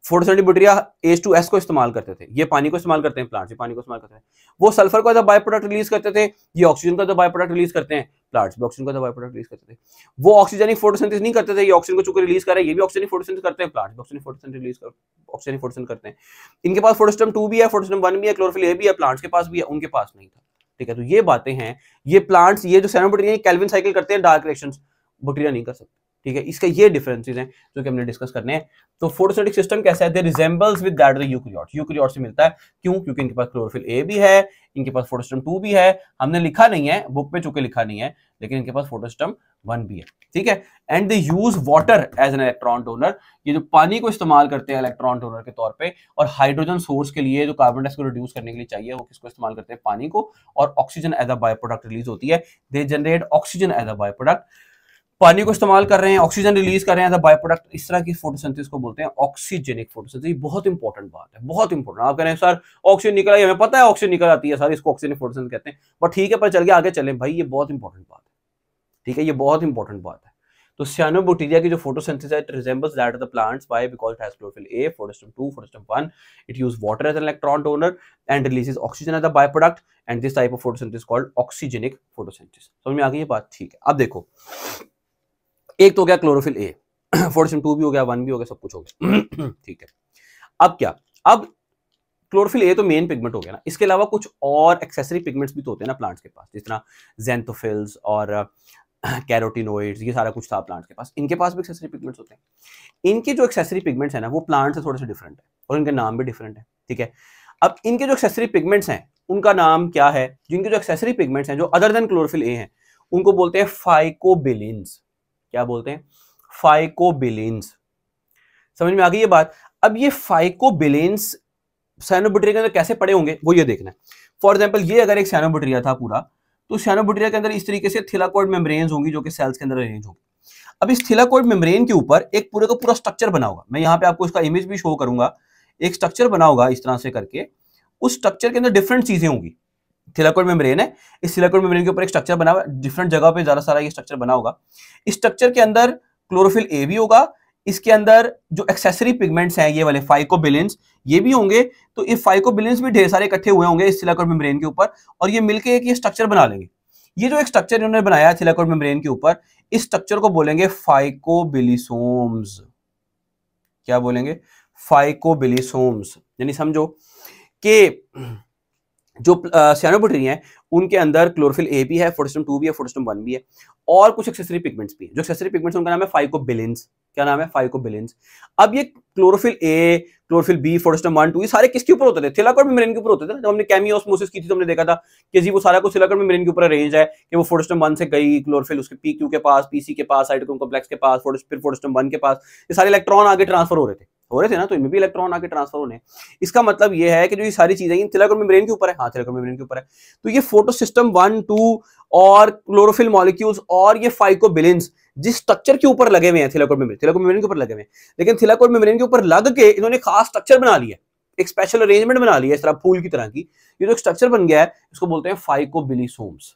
Photosynthetic bacteria H2S को इस्तेमाल करते थे, ये पानी को इस्तेमाल करते हैं, प्लांट्स भी पानी को इस्तेमाल करते हैं। वो सल्फर को as a by product release करते थे, ये ऑक्सीजन को as a by product release करते हैं, प्लांट्स भी ऑक्सीजन को as a by product release करते थे। वो ऑक्सीजनिक फोटोसिंथेसिस नहीं करते थे, ये ऑक्सीजन को चूंकि रिलीज कर रहे हैं, ये भी ऑक्सीजनिक फोटोसिंथेसिस करते हैं, प्लांट्स भी ऑक्सीजनिक फोटोसिंथेसिस करते हैं। इनके पास फोटोसिस्टम 2 भी है, फोटोसिस्टम 1 भी है, क्लोरोफिल ए भी है, प्लांट्स के पास भी है, उनके पास नहीं था। ठीक है, तो ये बातें हैं, ये प्लांट्स, ये जो साइनोबैक्टीरिया कैल्विन साइकिल करते हैं, डार्क रिएक्शंस, बैक्टीरिया नहीं कर सकते। ठीक है, इसका ये डिफरेंसेस हैं जो कि हमने डिस्कस करने हैं। तो फोटोसिंथेटिक सिस्टम कैसा है? They resembles with that of the eukaryote से मिलता है। क्यों? क्योंकि इनके पास क्लोरोफिल ए भी है, इनके पास फोटोसिस्टम 2 भी है, हमने लिखा नहीं है बुक में, चूंकि लिखा नहीं है, लेकिन इनके पास फोटोसिस्टम 1 भी है। ठीक है, and they use water as an electron donor, ये जो पानी को इस्तेमाल करते हैं इलेक्ट्रॉन डोनर के तौर पे, और हाइड्रोजन सोर्स के लिए जो कार्बन डाइऑक्साइड को रिड्यूस करने के लिए चाहिए, वो किसको इस्तेमाल करते हैं? पानी को, और oxygen as a by product release होती है। They generate oxygen as a by product, पानी को इस्तेमाल कर रहे हैं, ऑक्सीजन रिलीज कर रहे हैं एज अ बाय प्रोडक्ट। इस तरह की फोटोसिंथेसिस को बोलते हैं ऑक्सीजेनिक फोटोसिंथेसिस। बहुत इंपॉर्टेंट बात है, बहुत इंपॉर्टेंट। आप कह रहे हैं सर ऑक्सीजन निकल आई, हमें पता है ऑक्सीजन निकल आती है सर, इसको ऑक्सीजनिक फोटोसिंथेसिस कहते हैं, बट ठीक है, पर चल के आगे चलें भाई, ये बहुत इंपॉर्टेंट बात है। ठीक है, ये बहुत इंपॉर्टेंट बात है। तो साइनोबैक्टीरिया की जो फोटोसिंथेसिस है, it resembles that of the plants, why? Because it has chlorophyll A, photosystem 2, photosystem 1, it use water as an electron donor and releases oxygen as a by product, and this type of photosynthesis called oxygenic photosynthesis. समझ में आ गई ये बात? ठीक है, अब देखो, एक तो हो गया क्लोरोफिल ए, फोटोसिस्टम 2 भी हो गया, 1 भी हो गया, सब कुछ हो गया। ठीक है, अब क्या? अब क्लोरोफिल ए तो मेन पिगमेंट हो गया ना, इसके अलावा कुछ और एक्सेसरी पिगमेंट्स भी तो होते हैं ना प्लांट्स के पास, जिस तरह ज़ैंथोफिल्स और कैरोटिनोइड्स, ये सारा कुछ था प्लांट्स के पास, इनके पास भी एक्सेसरी पिगमेंट्स होते हैं। इनके जो एक्सेसरी पिगमेंट्स हैं ना, वो प्लांट से थोड़े से डिफरेंट है, और इनके नाम भी डिफरेंट है। ठीक है, अब इनके जो एक्सेसरी पिगमेंट्स हैं उनका नाम क्या है? जिनके जो एक्सेसरी पिगमेंट्स हैं जो अदर देन क्लोरोफिल ए हैं, उनको बोलते हैं फाइकोबिलिन्स। क्या बोलते हैं? फाइकोबिलिन्स। समझ में आ गई ये बात? अब ये फाइकोबिलिन्स साइनोबैक्टीरिया के अंदर कैसे पड़े होंगे वो ये देखना है। फॉर एग्जांपल, ये अगर एक साइनोबैक्टीरिया था पूरा, तो साइनोबैक्टीरिया के अंदर इस तरीके से थिलाकोइड मेम्ब्रेन्स होंगी जो कि सेल्स के अंदर अरेंज होंगी। अब इस थिलाकोइड मेम्ब्रेन के ऊपर एक पूरे का पूरा स्ट्रक्चर बना होगा, मैं यहाँ पे आपको इसका इमेज भी शो करूंगा। एक स्ट्रक्चर बना होगा इस तरह से करके, उस स्ट्रक्चर के अंदर डिफरेंट चीजें होंगी। थिलाकोइड मेम्ब्रेन है, इस थिलाकोइड मेम्ब्रेन के ऊपर एक स्ट्रक्चर बना हुआ है, डिफरेंट जगह पे ज्यादा सारा ये स्ट्रक्चर बना होगा। इस स्ट्रक्चर के अंदर क्लोरोफिल ए भी होगा, इसके अंदर जो एक्सेसरी पिगमेंट्स हैं ये वाले फाइकोबिलिन्स ये भी होंगे, तो ये फाइकोबिलिन्स भी ढेर सारे इकट्ठे हुए होंगे इस थिलाकोइड मेम्ब्रेन के ऊपर, और ये मिलके एक ये स्ट्रक्चर बना लेंगे। ये जो एक स्ट्रक्चर इन्होंने बनाया है थिलाकोइड मेम्ब्रेन के ऊपर, इस स्ट्रक्चर को बोलेंगे फाइकोबिलिसोम्स। क्या बोलेंगे? फाइकोबिलिसोम्स। यानी समझो कि जो सियानोबैक्टीरिया हैं उनके अंदर क्लोरोफिल ए भी है, फोटोसिस्टम 2 भी है, फोटोसिस्टम 1 भी है, और कुछ एक्सेसरी पिगमेंट्स भी है। जो एक्सेसरी पिगमेंट्स उनका नाम है फाइकोबिलिन्स। क्या नाम है? फाइकोबिलिन्स। अब ये chlorophyll A, chlorophyll B, photosystem 1, 2 ये सारे किसके ऊपर होते थे? थिलाकोइड मेम्ब्रेन के ऊपर होते थे ना। जब हमने केमियोस्मोसिस की थी तो हमने देखा था कि जी वो सारा कुछ थिलाकोइड मेम्ब्रेन के ऊपर अरेंज है, कि वो फोटोसिस्टम 1 से गई क्लोरोफिल उसके पी क्यू के पास, पीसी के पास, साइटोक्रोम कॉम्प्लेक्स के पास, फिर फोटोसिस्टम 1 के पास, ये सारे इलेक्ट्रॉन आगे ट्रांसफर हो रहे थे ना, तो इनमें भी इलेक्ट्रॉन आगे ट्रांसफर होने। इसका मतलब ये है कि जो ये सारी चीजें थिलाकोइड मेम्ब्रेन के ऊपर है। हाँ, थिलाकोइड मेम्ब्रेन के ऊपर है। तो ये फोटोसिस्टम 1, 2 और क्लोरोफिल मॉलिक्यूल्स और ये फाइकोबिलिन्स जिस स्ट्रक्चर के ऊपर लगे हुए हैं थिलाकोइड मेम्ब्रेन के ऊपर लगे हुए हैं, लेकिन थिलाकोइड मेम्ब्रेन के ऊपर लग के इन्होंने खास स्ट्रक्चर बना लिया, एक स्पेशल अरेंजमेंट बना लिया, इस तरह फूल की तरह की। ये जो स्ट्रक्चर बन गया है इसको बोलते हैं फाइकोबिलिसोम्स।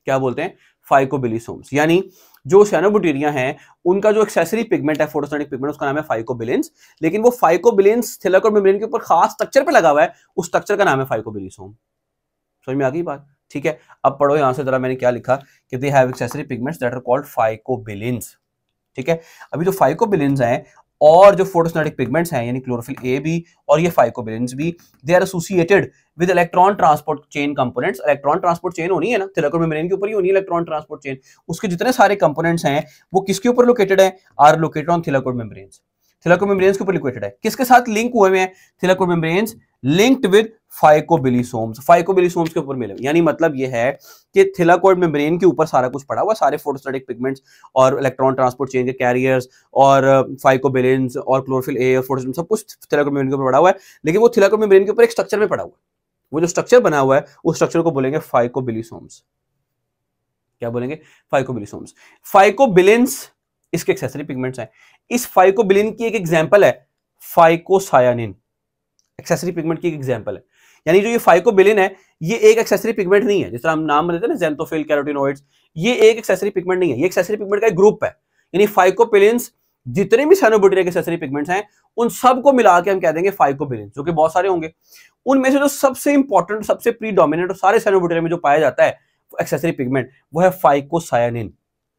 क्या बोलते हैं? फाइकोबिलिसोम्स। यानी जो सियानोबैक्टीरिया हैं उनका जो एक्सेसरी पिगमेंट है फोटोसिंथेटिक पिगमेंट उसका नाम है फाइकोबिलिन्स, लेकिन वो फाइकोबिलिन्स थिलाकोइड मेम्ब्रेन के ऊपर खास स्ट्रक्चर पे लगा हुआ है, उस स्ट्रक्चर का नाम है फाइकोबिलिसोम। समझ में आ गई बात? ठीक है, अब पढ़ो यहां से जरा मैंने क्या लिखा कि they have accessory pigments that are called phycobilins. ठीक है, अभी जो फाइकोबिलिन्स हैं और जो फोटोसिंथेटिक पिगमेंट्स हैं यानी क्लोरोफिल ए भी और ये फाइकोबिलिन्स भी, they are associated with electron transport chain components. Electron transport chain होनी है ना, थिलाकोइड मेम्ब्रेन के ऊपर ही होनी है इलेक्ट्रॉन ट्रांसपोर्ट चेन। उसके जितने सारे कंपोनेंट्स हैं वो किसके ऊपर लोकेटेड है? Are located on thylakoid membranes. Thylakoid membranes के ऊपर लोकेटेड है। किसके साथ लिंक हुए हैं? Thylakoid membranes linked with phycobilisomes. Phycobilisomes के ऊपर मिले, यानी मतलब ये है कि थिलाकोइड मेम्ब्रेन के ऊपर सारा कुछ पड़ा हुआ, सारे फोटोसिंथेटिक पिगमेंट्स और इलेक्ट्रॉन ट्रांसपोर्ट चेन के कैरियर्स और फाइकोबिलिन्स और क्लोरोफिल ए और फोटोसिस्टम सब कुछ थिलाकोइड मेम्ब्रेन के ऊपर पड़ा हुआ है, लेकिन वो थिलाकोइड मेम्ब्रेन के ऊपर एक स्ट्रक्चर में पड़ा हुआ है। वो जो स्ट्रक्चर बना हुआ है उस स्ट्रक्चर को बोलेंगे फाइकोबिलिसोम्स। क्या बोलेंगे? फाइकोबिलिसोम्स। फाइकोबिलिन्स इसके एक्सेसरी पिगमेंट्स हैं। इस फाइकोबिलिन की एक एग्जांपल है फाइकोसायानिन। एक्सेसरी पिगमेंट की एक एग्जांपल है। यानी जो ये फाइकोबिलिन है ये एक एक्सेसरी पिगमेंट नहीं है, जिस तरह हम नाम लेते हैं ना ज़ेंथोफिल, कैरोटिनॉइड्स, ये एक एक्सेसरी पिगमेंट नहीं है, ये एक्सेसरी पिगमेंट का एक ग्रुप है। यानी फाइकोबिलिन्स जितने भी सियानोबैक्टीरिया के एक्सेसरी पिगमेंट्स हैं उन सबको मिला के हम कह देंगे फाइकोबिलिन, जो कि बहुत सारे होंगे। उनमें से जो सबसे इंपॉर्टेंट, सबसे प्रीडोमिनेंट और सारे सियानोबैक्टीरिया में जो पाया जाता है एक्सेसरी पिगमेंट वो है फाइकोसायानिन।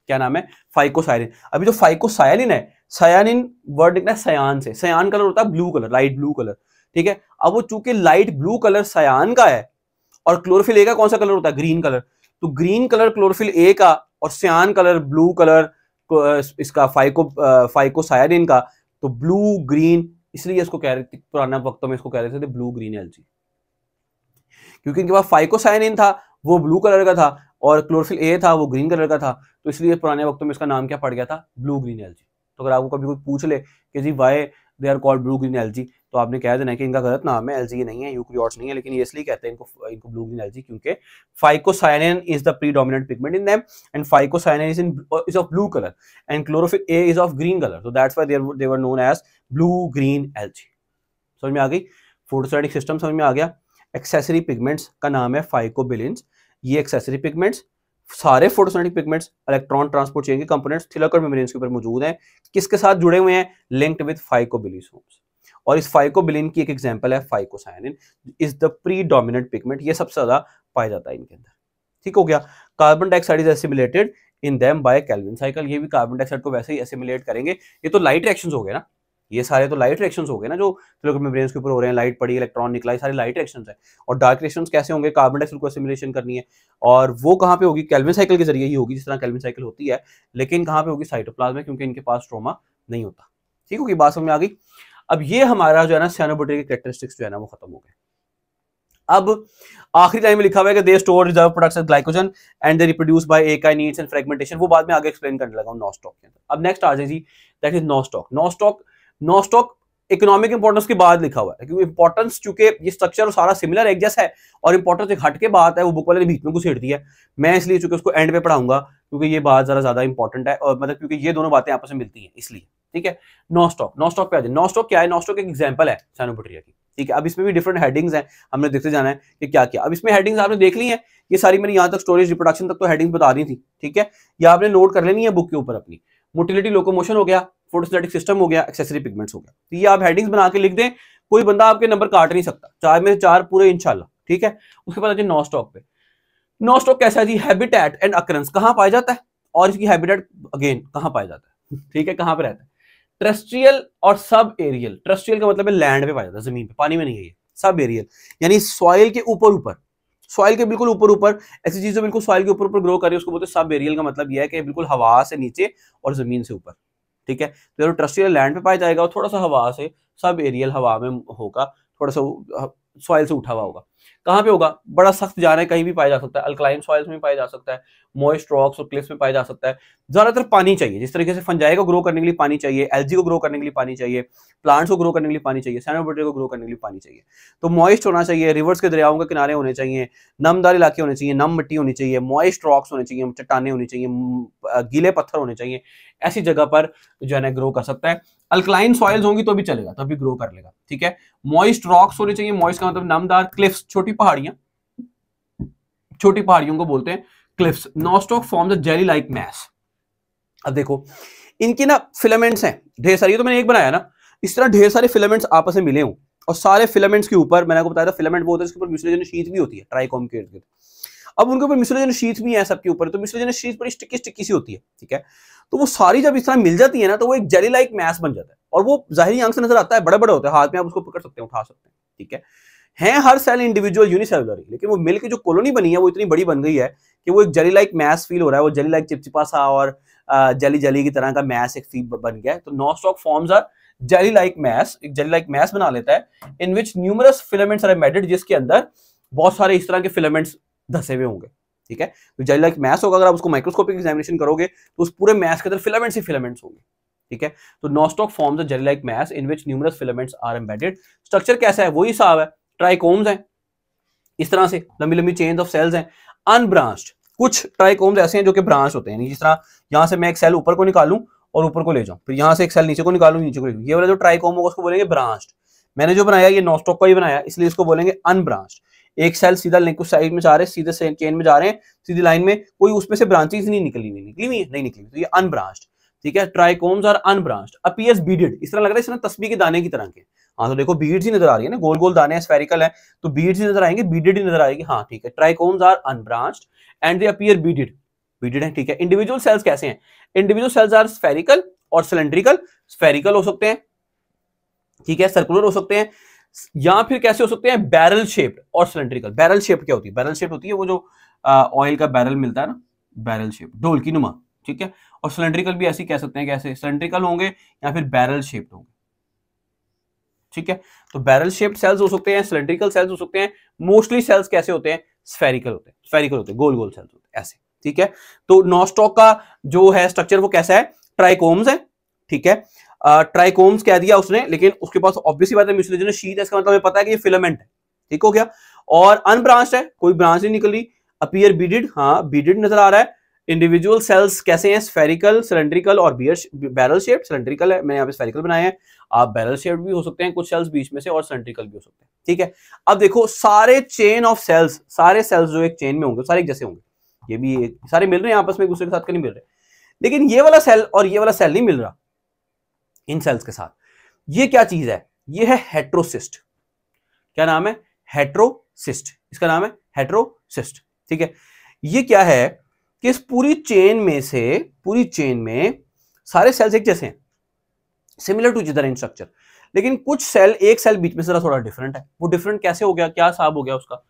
क्या नाम है? फाइकोसायानिन। अभी जो फाइकोसायानिन है, सायानिन वर्ड निकला है सयान से। सयान कलर होता है blue colour, light blue colour. ठीक है, अब वो चूंकि लाइट ब्लू कलर सयान का है और क्लोरोफिल ए का कौन सा कलर होता है? Green colour. तो ग्रीन कलर क्लोरोफिल ए का और सयान कलर ब्लू कलर इसका फाइकोसायानिन का, तो ब्लू ग्रीन, इसलिए इसको कह रहे थे पुराने वक्तों में, इसको कह रहे थे ब्लू ग्रीन एलजी, क्योंकि इनके पास फाइकोसायानिन था वो ब्लू कलर का था और क्लोरोफिल ए था वो ग्रीन कलर का था, तो इसलिए पुराने वक्तों में इसका नाम क्या पड़ गया था? Blue green algae. तो अगर आपको कभी कोई पूछ ले कि जी why they are called blue green algae, तो आपने कह देना कि इनका गलत नाम है, एलजी नहीं है, यूकैरियोट्स नहीं है, लेकिन ये इसलिए कहते हैं इनको ब्लू ग्रीन एलजी क्योंकि phycocyanin is the predominant pigment in them and phycocyanin is of blue colour and chlorophyll A is of green colour, so that's why they were known as blue green algae. समझ में आ गई? Photosynthetic system समझ में आ गया। Accessory pigments का नाम है फाइकोबिलिन्स। ये एक्सेसरी पिगमेंट्स सारे photosynthetic pigments electron transport chain के कंपोनेंट्स थिलाकोइड मेम्ब्रेन के ऊपर मौजूद हैं। किसके साथ जुड़े हुए हैं? Linked with phycobilisomes. और इस फाइकोबिलिन की एक एग्जांपल है phycocyanin, is the predominant pigment. ये सबसे ज्यादा पाया जाता है इनके अंदर। ठीक हो गया। Carbon dioxide is assimilated in them by Calvin cycle. ये भी कार्बन डाइऑक्साइड को वैसे ही एसिमिलेट करेंगे। ये तो लाइट रिएक्शंस हो गए ना, ये सारे तो लाइट रिएक्शंस हो गए ना, जो थिलाकोइड मेम्ब्रेन के ऊपर हो रहे हैं, लाइट पड़ी, इलेक्ट्रॉन निकला, ये सारे लाइट रिएक्शंस हैं। और डार्क रिएक्शंस कैसे होंगे? कार्बन डाइऑक्साइड को एसिमिलेशन करनी है, और वो कहाँ पे होगी? केल्विन साइकिल के जरिए ही होगी, जिस तरह केल्विन साइकिल होती है, लेकिन कहाँ पे होगी? साइटोप्लाज्म में, क्योंकि इनके पास स्ट्रोमा नहीं होता। ठीक होगी बात, समझ में आ गई? अब ये हमारा जो है ना सियानोबैक्टीरिया के कैरेक्टरिस्टिक्स जो है ना वो खत्म हो गए। अब आखिरी लाइन में लिखा हुआ है कि they store reserve products as glycogen and they reproduce by akinetes and fragmentation. वो बाद में आगे एक्सप्लेन करने लगा हूं नॉस्टॉक के अंदर। अब नेक्स्ट आ जाए जी, that is Nostoc. Nostoc economic importance के बाद लिखा हुआ है, क्योंकि इंपॉर्टेंस चूंकि ये स्ट्रक्चर सारा सिमिलर एक जैसा है और इंपॉर्टेंस एक हट के बात है, वो बुक वाले ने बीच में घुसेड़ दी है। मैं इसलिए चूंकि उसको एंड पे पढ़ाऊंगा, क्योंकि ये बात जरा ज्यादा इंपॉर्टेंट है, और मतलब क्योंकि ये दोनों बातें आपस में मिलती हैं इसलिए। ठीक है, नॉस्टॉक पे आ जाए। नॉस्टॉक क्या है? नॉस्टॉक एक एग्जांपल है सियानोबैक्टीरिया की। ठीक है, अब इसमें भी डिफरेंट हेडिंग्स हैं, हमने देखते जाना है कि क्या क्या। अब इसमें हेडिंग्स आपने देख ली हैं, ये सारी मैंने यहाँ तक स्टोरेज रिप्रोडक्शन तक तो हेडिंग्स बता दी थी। ठीक है, ये आपने नोट कर लेनी है बुक के ऊपर अपनी। मोटिलिटी लोकोमोशन हो गया, फोटोसिंथेटिक सिस्टम हो गया, एक्सेसरी पिगमेंट्स हो गया। तो ये आप हेडिंग्स बना के लिख दें, कोई बंदा आपके नंबर काट नहीं सकता, 4 में से 4 पूरे इंशाल्लाह, ठीक है। उसके बाद नॉन स्टॉक पे, नॉन स्टॉक कैसा है जी, हैबिटेट एंड अकरेंस, कहां पाया जाता है और इसकी हैबिटेट अगेन कहां पाया जाता है, ठीक है, कहां पे रहता है, टेरेस्ट्रियल और सब एरियल। टेरेस्ट्रियल का मतलब है लैंड पे पाया जाता है, जमीन पे, पानी में नहीं है ये। सब एरियल यानी सॉइल के ऊपर ऊपर, सॉइल के बिल्कुल ऊपर ऊपर, ऐसी चीज जो बिल्कुल सॉइल के ऊपर ऊपर ग्रो कर रही है उसको बोलते हैं सब एरियल। का मतलब यह है कि बिल्कुल हवा से नीचे और जमीन से ऊपर, ठीक है। तो टेरेस्ट्रियल लैंड पे पाया जाएगा और थोड़ा सा हवा से, सब एरियल हवा में होगा, थोड़ा सा सॉइल से उठा हुआ होगा। कहां पे होगा, बड़ा सख्त जाना है कहीं भी पाया जा सकता है, अल्कलाइन सॉइल्स में पाया जा सकता है, मॉइस्ट रॉक्स और क्लिफ्स में पाया जा सकता है। ज्यादातर पानी चाहिए, जिस तरीके से फंजाई को ग्रो करने के लिए पानी चाहिए, एल्जी को ग्रो करने के लिए पानी चाहिए, प्लांट्स को ग्रो करने के लिए पानी चाहिए, साइनोबैक्टीरिया को ग्रो करने के लिए पानी चाहिए। तो मॉइस्ट होना चाहिए, रिवर्स के दरियाओं के किनारे होने चाहिए, नमदार इलाके होने चाहिए, नम मिट्टी होनी चाहिए, मॉइस्ट रॉक्स होने चाहिए, चट्टाने होनी चाहिए, गीले पत्थर होने चाहिए। ऐसी जगह पर जो है ना ग्रो कर सकता है। अल्कलाइन सॉइल्स होंगी तो भी चलेगा, तभी ग्रो कर लेगा, ठीक है। मॉइस्ट रॉक्स होने चाहिए, मॉइस्ट का मतलब नमदार, क्लिफ्स छोटी पहाड़ियां, छोटी पहाड़ियों को बोलते हैं cliffs. Nostoc forms a jelly like mass. अब देखो इनकी ना फिलामेंट्स हैं ढेर सारी, तो मैंने एक बनाया ना, इस तरह ढेर सारे फिलामेंट्स आपस में मिले हों और सारे फिलामेंट्स के ऊपर, मैंने आपको बताया था फिलामेंट वो होता है इसके ऊपर म्यूसिलेजिनस शीथ भी होती है ट्राइकोम के इर्द-गिर्द। अब उनके ऊपर म्यूसिलेजिनस शीथ भी है सबके ऊपर, तो म्यूसिलेजिनस शीथ बड़ी स्टिकी स्टिकी सी होती है, ठीक है। तो वो सारी जब इस तरह मिल जाती है ना तो वो एक जेली लाइक मैस बन जाता है और वो जाहिरी आंख से नजर आता है, बड़े बड़े होते हैं, हाथ में आप उसको पकड़ सकते हैं, उठा सकते हैं, ठीक है हर सेल इंडिविजुअल यूनिसेलुलर, लेकिन वो मिल की जो कॉलोनी बनी है वो इतनी बड़ी बन गई है कि वो एक जेली लाइक मैस फील हो रहा है, वो जेली लाइक चिपचिपा सा और जेली जेली की तरह का मैस एक फील बन गया है। तो Nostoc forms are jelly like mass, एक जेली लाइक मैस बना लेता है in which numerous filaments are embedded, जिसके अंदर बहुत सारे इस तरह के फिलामेंट्स धसे हुए होंगे, ठीक है। तो जेली लाइक मैस होगा, अगर आप उसको माइक्रोस्कोपिक एग्जामिनेशन करोगे तो उस पूरे मैस के अंदर फिलामेंट्स ही फिलामेंट्स होंगे, ठीक है। तो Nostoc forms a jelly like mass in which numerous filaments are embedded. Structure कैसा है, वही हिसाब है, ट्राइकोम्स हैं, इस तरह से लंबी लंबी चेन ऑफ सेल्स हैं। अनब्रांच्ड, कुछ ट्राइकोम्स ऐसे हैं जो कि ब्रांच होते हैं, जिस तरह यहां से मैं एक सेल ऊपर को निकालूं और ऊपर को ले जाऊं, फिर यहां से एक सेल नीचे को निकालूं, नीचे को ले जाऊं, ये वाला जो ट्राइकोम होगा उसको बोलेंगे ब्रांच्ड। मैंने जो बनाया ये नॉस्टॉक का ही बनाया, इसलिए इसको बोलेंगे अनब्रांच्ड। एक सेल सीधा लिंक उस साइड में जा रहे हैं, सीधे चेन में जा रहे हैं, सीधी लाइन में, कोई उसमें से ब्रांचेस नहीं निकली हुई है, नहीं निकली, तो ये अनब्रांच्ड, ठीक है। Trichomes are unbranched, appears beaded, इस तरह लग रहा है इस तरह तस्बीह के दाने की तरह के। हाँ तो देखो बीड्स ही नजर आ रही है ना, गोल गोल दाने स्फेरिकल है तो बीड्स ही नजर आएंगे, बीडेड ही नजर आएगी, हाँ ठीक है। Trichomes are unbranched and they appear beaded, beaded है, ठीक है। इंडिविजुअल सेल्स कैसे हैं, इंडिविजुअल सेल्स आर स्फेरिकल और सिलेंड्रिकल, स्फेरिकल हो सकते हैं, ठीक है, सर्कुलर हो सकते हैं, या फिर कैसे हो सकते हैं, बैरल शेप्ड और सिलेंड्रिकल। बैरल शेप क्या होती है, बैरल शेप होती है वो जो ऑयल का बैरल मिलता है ना, बैरल शेप, ढोल की नुमा, ठीक है। और सिलेंड्रिकल भी ऐसे कह सकते हैं, कैसे, सिलेंड्रिकल होंगे या फिर बैरल शेप्ड होंगे, ठीक है। तो बैरल शेप्ड सेल्स हो सकते हैं, सिलेंड्रिकल सेल्स हो सकते हैं, मोस्टली सेल्स कैसे होते हैं, स्फेरिकल होते हैं, स्फेरिकल होते हैं, गोल गोल सेल्स होते हैं ऐसे, ठीक है। तो नॉस्टॉक का जो है स्ट्रक्चर वो कैसा है, ट्राइकोम्स है, ठीक है। ट्राइकोम्स कह दिया उसने, लेकिन उसके पास ऑब्वियसली बात है म्यूसिलेजिनस शीथ है, इसका मतलब हमें पता है कि ये फिलामेंट है, ठीक हो गया। और अनब्रांच्ड है, कोई ब्रांच नहीं निकल रही। अपीयर बीडेड, हाँ बीडेड नजर आ रहा है। इंडिविजुअल सेल्स कैसे हैं, स्फेरिकल, सिलेंड्रिकल और बैरल शेप्ड। सिलेंड्रिकल है, मैंने यहाँ पे स्फेरिकल बनाए हैं, आप बैरल शेप्ड भी हो सकते हैं कुछ सेल्स बीच में से, और सिलेंड्रिकल भी हो सकते हैं, ठीक है। अब देखो सारे चेन ऑफ सेल्स, सारे सेल्स जो एक चेन में होंगे सारे एक जैसे होंगे, ये भी सारे मिल रहे हैं आपस में, एक दूसरे के साथ नहीं मिल रहे, लेकिन ये वाला सेल और ये वाला सेल नहीं मिल रहा इन सेल्स के साथ। ये क्या चीज है, ये है हेट्रोसिस्ट। क्या नाम है, हेट्रोसिस्ट, इसका नाम है हेट्रोसिस्ट, ठीक है। ये क्या है कि इस पूरी चेन में से, पूरी चेन में सारे सेल्स एक जैसे हैं, similar to each other in structure, लेकिन कुछ सेल, एक सेल बीच में से थोड़ा डिफरेंट है। वो डिफरेंट कैसे हो गया, क्या हिसाब हो गया उसका,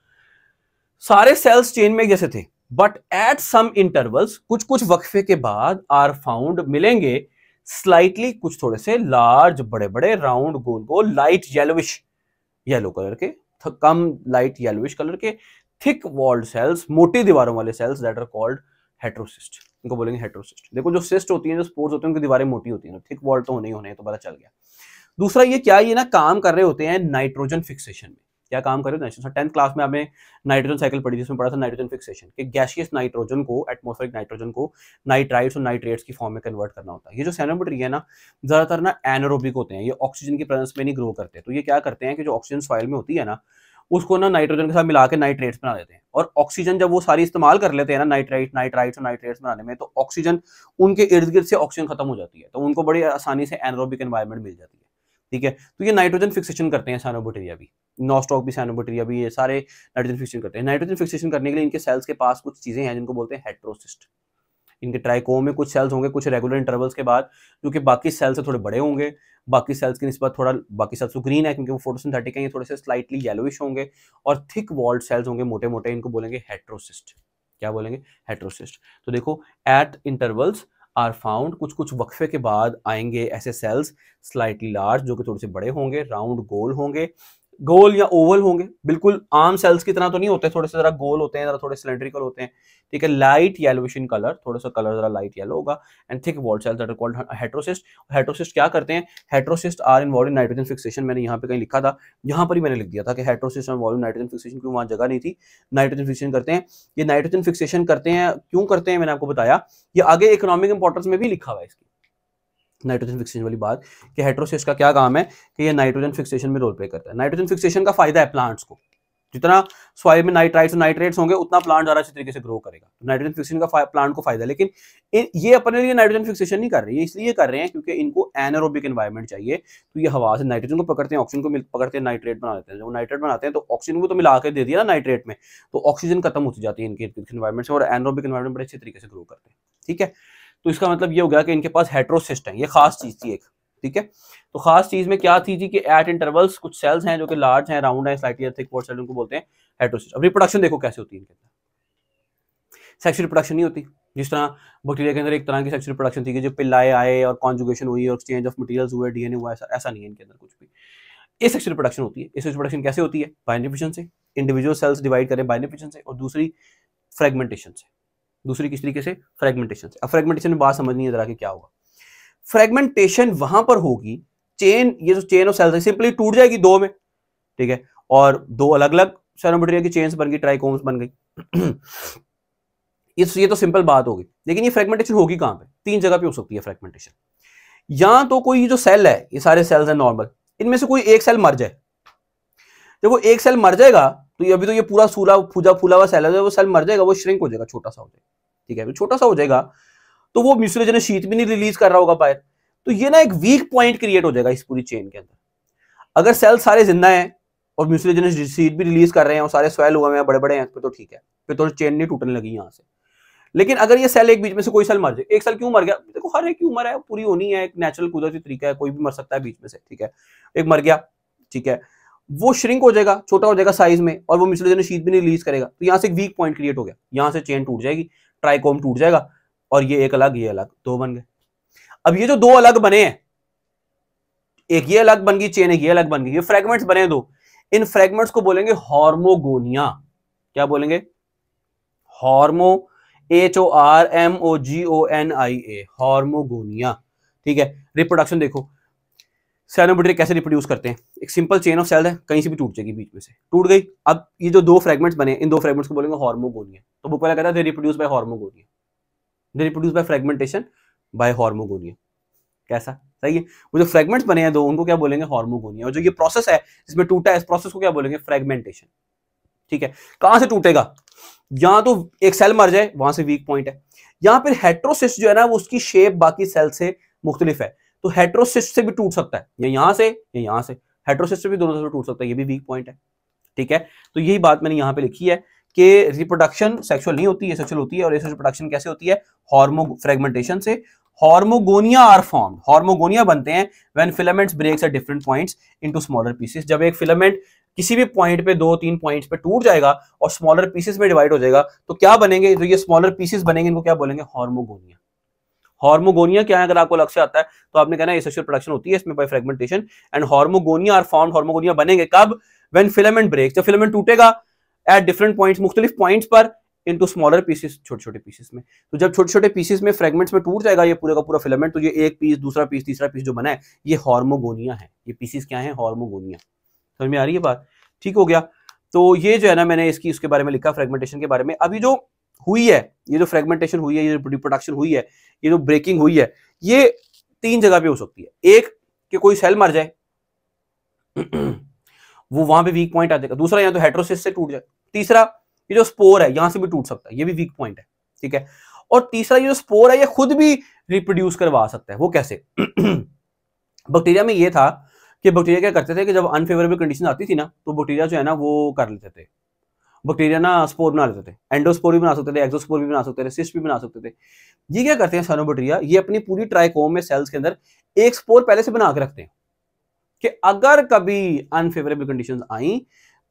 सारे सेल्स चेन में एक जैसे थे बट एट सम इंटरवल्स, कुछ कुछ वक्फे के बाद, आर फाउंड मिलेंगे स्लाइटली, कुछ थोड़े से लार्ज, बड़े बड़े, राउंड, गोल गोल, लाइट येलोविश, येलो कलर के, कम लाइट येलोविश कलर के, थिक वॉल्ड सेल्स, मोटी दीवारों वाले cells, that are called heterocyst, इनको बोलेंगे हेट्रोसिस्ट। देखो जो सिस्ट होती हैं, जो स्पोर्स होते हैं, उनकी दीवारें मोटी होती हैं, थिक वॉल्ड तो होने ही होने, तो पता चल गया। दूसरा ये क्या, ये ना काम कर रहे होते हैं नाइट्रोजन फिक्सेशन में। क्या काम कर रहे हो, 10th क्लास में आपने नाइट्रोजन साइकिल पढ़ी, जिसमें पढ़ा था नाइट्रोजन फिक्सेशन, कि गैसियस नाइट्रोजन को, एटमॉस्फेरिक नाइट्रोजन को नाइट्राइड्स और नाइट्रेट्स की फॉर्म में कन्वर्ट करना होता है। ये जो साइनोबैक्टीरिया है ना, ज्यादातर ना एनारोबिक होते हैं, ये ऑक्सीजन की प्रेजेंस में नहीं ग्रो करते। तो ये क्या करते हैं कि जो ऑक्सीजन सॉइल में होती है ना, उसको ना नाइट्रोजन के साथ मिला के नाइट्रेट्स बना देते हैं, और ऑक्सीजन जब वो सारी इस्तेमाल कर लेते हैं ना नाइट्राइट्स और नाइट्रेट्स बनाने में, तो ऑक्सीजन उनके इर्द गिर्द से ऑक्सीजन खत्म हो जाती है, तो उनको बड़ी आसानी से एनारोबिक एनवायरनमेंट मिल जाती है। ठीक है, तो ये नाइट्रोजन फिक्सेशन करते हैं साइनोबैक्टीरिया भी, नॉस्टॉक भी, साइनोबैक्टीरिया भी, ये सारे नाइट्रोजन फिक्सेशन करते हैं। नाइट्रोजन फिक्सेशन करने के लिए इनके सेल्स के पास कुछ चीजें हैं जिनको बोलते हैं हेटेरोसिस्ट। इनके ट्राइकोम में कुछ सेल्स होंगे कुछ रेगुलर इंटरवल्स के बाद, जो कि बाकी सेल्स से थोड़े बड़े होंगे, बाकी सेल्स की निस्बत थोड़ा, बाकी सेल्स तो ग्रीन है क्योंकि वो फोटोसिंथेटिक हैं, ये थोड़े से स्लाइटली येलोइश होंगे, और थिक वॉल्ड सेल्स होंगे मोटे मोटे, इनको बोलेंगे हेटेरोसिस्ट। क्या बोलेंगे? हेटेरोसिस्ट। तो देखो, एट इंटरवल्स आर फाउंड, कुछ कुछ वक्फे के बाद आएंगे ऐसे सेल्स स्लाइटली लार्ज, जो कि थोड़े से बड़े होंगे, राउंड गोल होंगे, गोल या ओवल होंगे, बिल्कुल आम सेल्स की तरह तो नहीं होते, थोड़े से जरा गोल होते हैं, जरा थोड़े सिलेंड्रिकल होते हैं। ठीक है, लाइट येलोइश इन कलर, थोड़ा सा कलर जरा लाइट येलो होगा, and thick walled cells that are called heterocyst. Heterocyst क्या करते हैं? Heterocyst are involved in nitrogen fixation. मैंने यहाँ पे कहीं लिखा था, यहाँ पर ही मैंने लिख दिया था कि heterocyst involved in nitrogen fixation, क्यों वहां जगह नहीं थी। नाइट्रोजन फिक्सेशन करते हैं, ये नाइट्रोजन फिक्सेशन करते हैं, क्यों करते हैं मैंने आपको बताया, ये आगे इकोनॉमिक इंपॉर्टेंस में भी लिखा हुआ है इसकी नाइट्रोजन फिक्सेशन वाली बात, कि हेटेरोसिस्ट का क्या काम है कि ये नाइट्रोजन फिक्सेशन में रोल प्ले करता है। नाइट्रोजन फिक्सेशन का फायदा है प्लांट्स को, जितना सॉइल में नाइट्राइट्स और नाइट्रेट्स होंगे उतना प्लांट ज्यादा अच्छी तरीके से ग्रो करेगा। तो नाइट्रोजन फिक्सेशन का प्लांट को फायदा है, लेकिन ये अपने लिए नाइट्रोजन फिक्सेशन नहीं कर रहे, इसलिए कर रहे हैं क्योंकि इनको एनारोबिक एनवायरनमेंट चाहिए। तो ये हवा से नाइट्रोजन को पकड़ते हैं, ऑक्सीजन को पकड़ते हैं, नाइट्रेट बना देते हैं। जब नाइट्रेट बनाते हैं तो ऑक्सीजन को तो मिला के दे दिया ना नाइट्रेट में, तो ऑक्सीजन खत्म होती जाती है इनके एनवायरमेंट से, और एनारोबिक एनवायरमेंट बड़े अच्छे तरीके से ग्रो करते हैं। ठीक है, तो इसका मतलब ये हो गया कि इनके पास हेटेरोसिस्ट है, ये खास चीज थी एक। ठीक है, तो खास चीज में क्या थी कि एट इंटरवल्स कुछ सेल्स हैं जो कि लार्ज हैं, राउंड है, स्लाइटली थिक वॉल्ड सेल, उनको बोलते हैं हेटेरोसिस्ट। अब रिप्रोडक्शन देखो कैसे होती है इनके अंदर। सेक्सुअल रिप्रोडक्शन नहीं होती, जिस तरह बैक्टीरिया के अंदर एक तरह की सेक्सुअल रिप्रोडक्शन थी कि जो पिल्लाए आए और कॉन्जुगेशन हुई और एक्सचेंज ऑफ मटेरियल्स हुए, डीएनए हुआ, ऐसा नहीं है इनके अंदर कुछ भी। ये सेक्सुअल रिप्रोडक्शन होती है। इस रिप्रोडक्शन कैसे होती है? बाइनरी फिशन से, इंडिविजुअल सेल्स डिवाइड करें बाइनरी फिशन से, और दूसरी फ्रेगमेंटेशन से। दूसरी किस तरीके से? फ्रेगमेंटेशन से। अब फ्रेगमेंटेशन में बात समझनी है जरा कि क्या होगा। फ्रेगमेंटेशन वहां पर होगी, चेन, ये जो चेन ऑफ सेल्स है सिंपली टूट जाएगी दो में। ठीक है, और दो अलग अलग साइनोबैक्टीरिया की चेन्स बन गई, ट्राइकोम्स बन गई। ये तो सिंपल बात होगी, लेकिन ये फ्रेगमेंटेशन होगी कहां पे? तीन जगह पे हो सकती है फ्रेगमेंटेशन। या तो कोई जो सेल है, ये सारे सेल्स हैं नॉर्मल, इनमें से कोई एक सेल मर जाए। जब वो एक सेल मर जाएगा तो अभी तो ये पूरा फूला हुआ सेल है, वो सेल मर जाएगा, वो श्रिंक हो जाएगा, छोटा सा हो जाएगा। ठीक है, छोटा सा हो जाएगा तो वो म्यूसिलेजेनस शीट भी नहीं रिलीज कर रहा होगा बाहर, तो ये ना एक वीक पॉइंट क्रिएट हो जाएगा इस पूरी चेन के अंदर। अगर सेल सारे जिंदा हैं और म्यूसिलेजेनस शीट भी रिलीज कर रहे हैं और सारे स्वेल हुए हैं, बड़े बड़े हैं, तो ठीक है, फिर तो चेन नहीं टूटने लगी यहां से। लेकिन अगर ये सेल एक बीच में से कोई सेल मर जाए, एक सेल क्यों मर गया? देखो हर एक की उम्र है, पूरी होनी है, एक नेचुरल कुदरती तरीका है, कोई भी मर सकता है बीच में से। ठीक है, एक मर गया, ठीक है, वो श्रिंक हो जाएगा, छोटा हो जाएगा साइज में, और वो म्यूसिलेजेनस शीट भी नहीं रिलीज करेगा, तो यहां से एक वीक पॉइंट क्रिएट हो गया, यहां से चेन टूट जाएगी, ट्राइकोम टूट जाएगा, और ये एक अलग, ये अलग, दो बन गए। अब ये जो दो अलग बने हैं, एक ये अलग बन गई चेन, एक ये अलग बन गई, ये फ्रेगमेंट्स बने दो, इन फ्रेगमेंट्स को बोलेंगे हॉर्मोगोनिया। क्या बोलेंगे? हॉर्मो, HORMOGONIA, हॉर्मोगोनिया। ठीक है, रिप्रोडक्शन देखो, साइनोबैक्टीरिया कैसे रिप्रोड्यूस करते हैं? एक सिंपल चेन ऑफ सेल है, कहीं से भी टूट जाएगी, बीच में से टूट गई। अब ये जो दो फ्रेगमेंट्स बने, इन दो फ्रेगमेंट्स को बोलेंगे हॉर्मोगोनिया। तो वो पहले कहता है they reproduce by hormogonia, they reproduce by fragmentation by hormogonia. कैसा? सही है। वो जो फ्रेगमेंट्स बने हैं दो, उनको क्या बोलेंगे? हॉर्मोगोनिया। और जो ये प्रोसेस है जिसमें टूटा है, इस प्रोसेस को क्या बोलेंगे? फ्रेगमेंटेशन। ठीक है, कहां से टूटेगा? यहां तो एक सेल मर जाए, वहां से वीक पॉइंट है। यहां पर हेटेरोसिस्ट जो है ना, वो उसकी शेप बाकी सेल से मुख्तलिफ है, तो हेटेरोसिस्ट से भी टूट सकता है, या यहां से या यहां से, हेटेरोसिस्ट से भी दोनों से टूट सकता है, ये भी वीक पॉइंट है। ठीक है, तो यही बात मैंने यहां पे लिखी है कि रिप्रोडक्शन सेक्सुअल नहीं होती है, सेक्सुअल होती है। और ये रिप्रोडक्शन कैसे होती है? हार्मो फ्रेगमेंटेशन से। हार्मोगोनिया आर फॉर्म्ड, हार्मोगोनिया बनते हैं when filaments breaks at different points into smaller pieces. जब एक फिलामेंट किसी भी पॉइंट पे, दो तीन पॉइंट्स पे टूट जाएगा और स्मॉलर पीसेस में डिवाइड हो जाएगा, तो क्या बनेंगे? जो ये स्मॉलर पीसेस बनेंगे, इनको क्या बोलेंगे? हार्मोगोनिया। हार्मोगोनिया क्या है? अगर आपको अलग से आता है तो आपने कहना है सेक्सुअल प्रोडक्शन होती है इसमें by fragmentation, and hormogonia are formed. Hormogonia बनेंगे कब? व्हेन फिलामेंट ब्रेक्स, जब फिलामेंट टूटेगा एट डिफरेंट पॉइंट्स, मुख्तलिफ पॉइंट्स पर, इनटू स्मॉलर पीसेस, छोटे छोटे पीसेस में। तो जब छोटे छोटे पीसेस में, फ्रेगमेंट्स में टूट जाएगा ये पूरा का पूरा फिलामेंट, तो ये एक पीस, दूसरा पीस, तीसरा पीस जो बना है, ये हार्मोगोनिया है। ये पीसेस क्या है? हार्मोगोनिया। समझ में आ रही है बात? ठीक हो गया। तो ये जो है ना, मैंने इसकी उसके बारे में लिखा, फ्रेगमेंटेशन के बारे में। अभी जो हुई है, ये जो फ्रेगमेंटेशन हुई है, ये रिप्रोडक्शन हुई है, ये जो ब्रेकिंग हुई है, ये तीन जगह पे हो सकती है। एक कि कोई सेल मर जाए वो वहां पे वीक पॉइंट आ जाएगा। दूसरा, या तो हेटेरोसिस्ट से टूट जाए। तीसरा, ये जो स्पोर है यहां से भी टूट सकता है, ये भी वीक पॉइंट है, ठीक है। और तीसरा, ये जो स्पोर है ये खुद भी रिप्रोड्यूस करवा सकता है। वो कैसे? बैक्टीरिया में ये था कि बैक्टीरिया क्या करते थे कि जब अनफेवरेबल कंडीशन आती थी ना, तो बैक्टीरिया जो है ना वो कर लेते थे, बैक्टीरिया ना स्पोर बना लेते थे। एंडोस्पोर भी बना सकते थे, एक्सोस्पोर भी बना सकते थे, सिस्ट भी बना सकते थे। ये क्या करते हैं साइनोबैक्टीरिया, ये अपनी पूरी ट्राइकोम में सेल्स के अंदर एक स्पोर पहले से बना के रखते हैं कि अगर कभी अनफेवरेबल कंडीशंस आई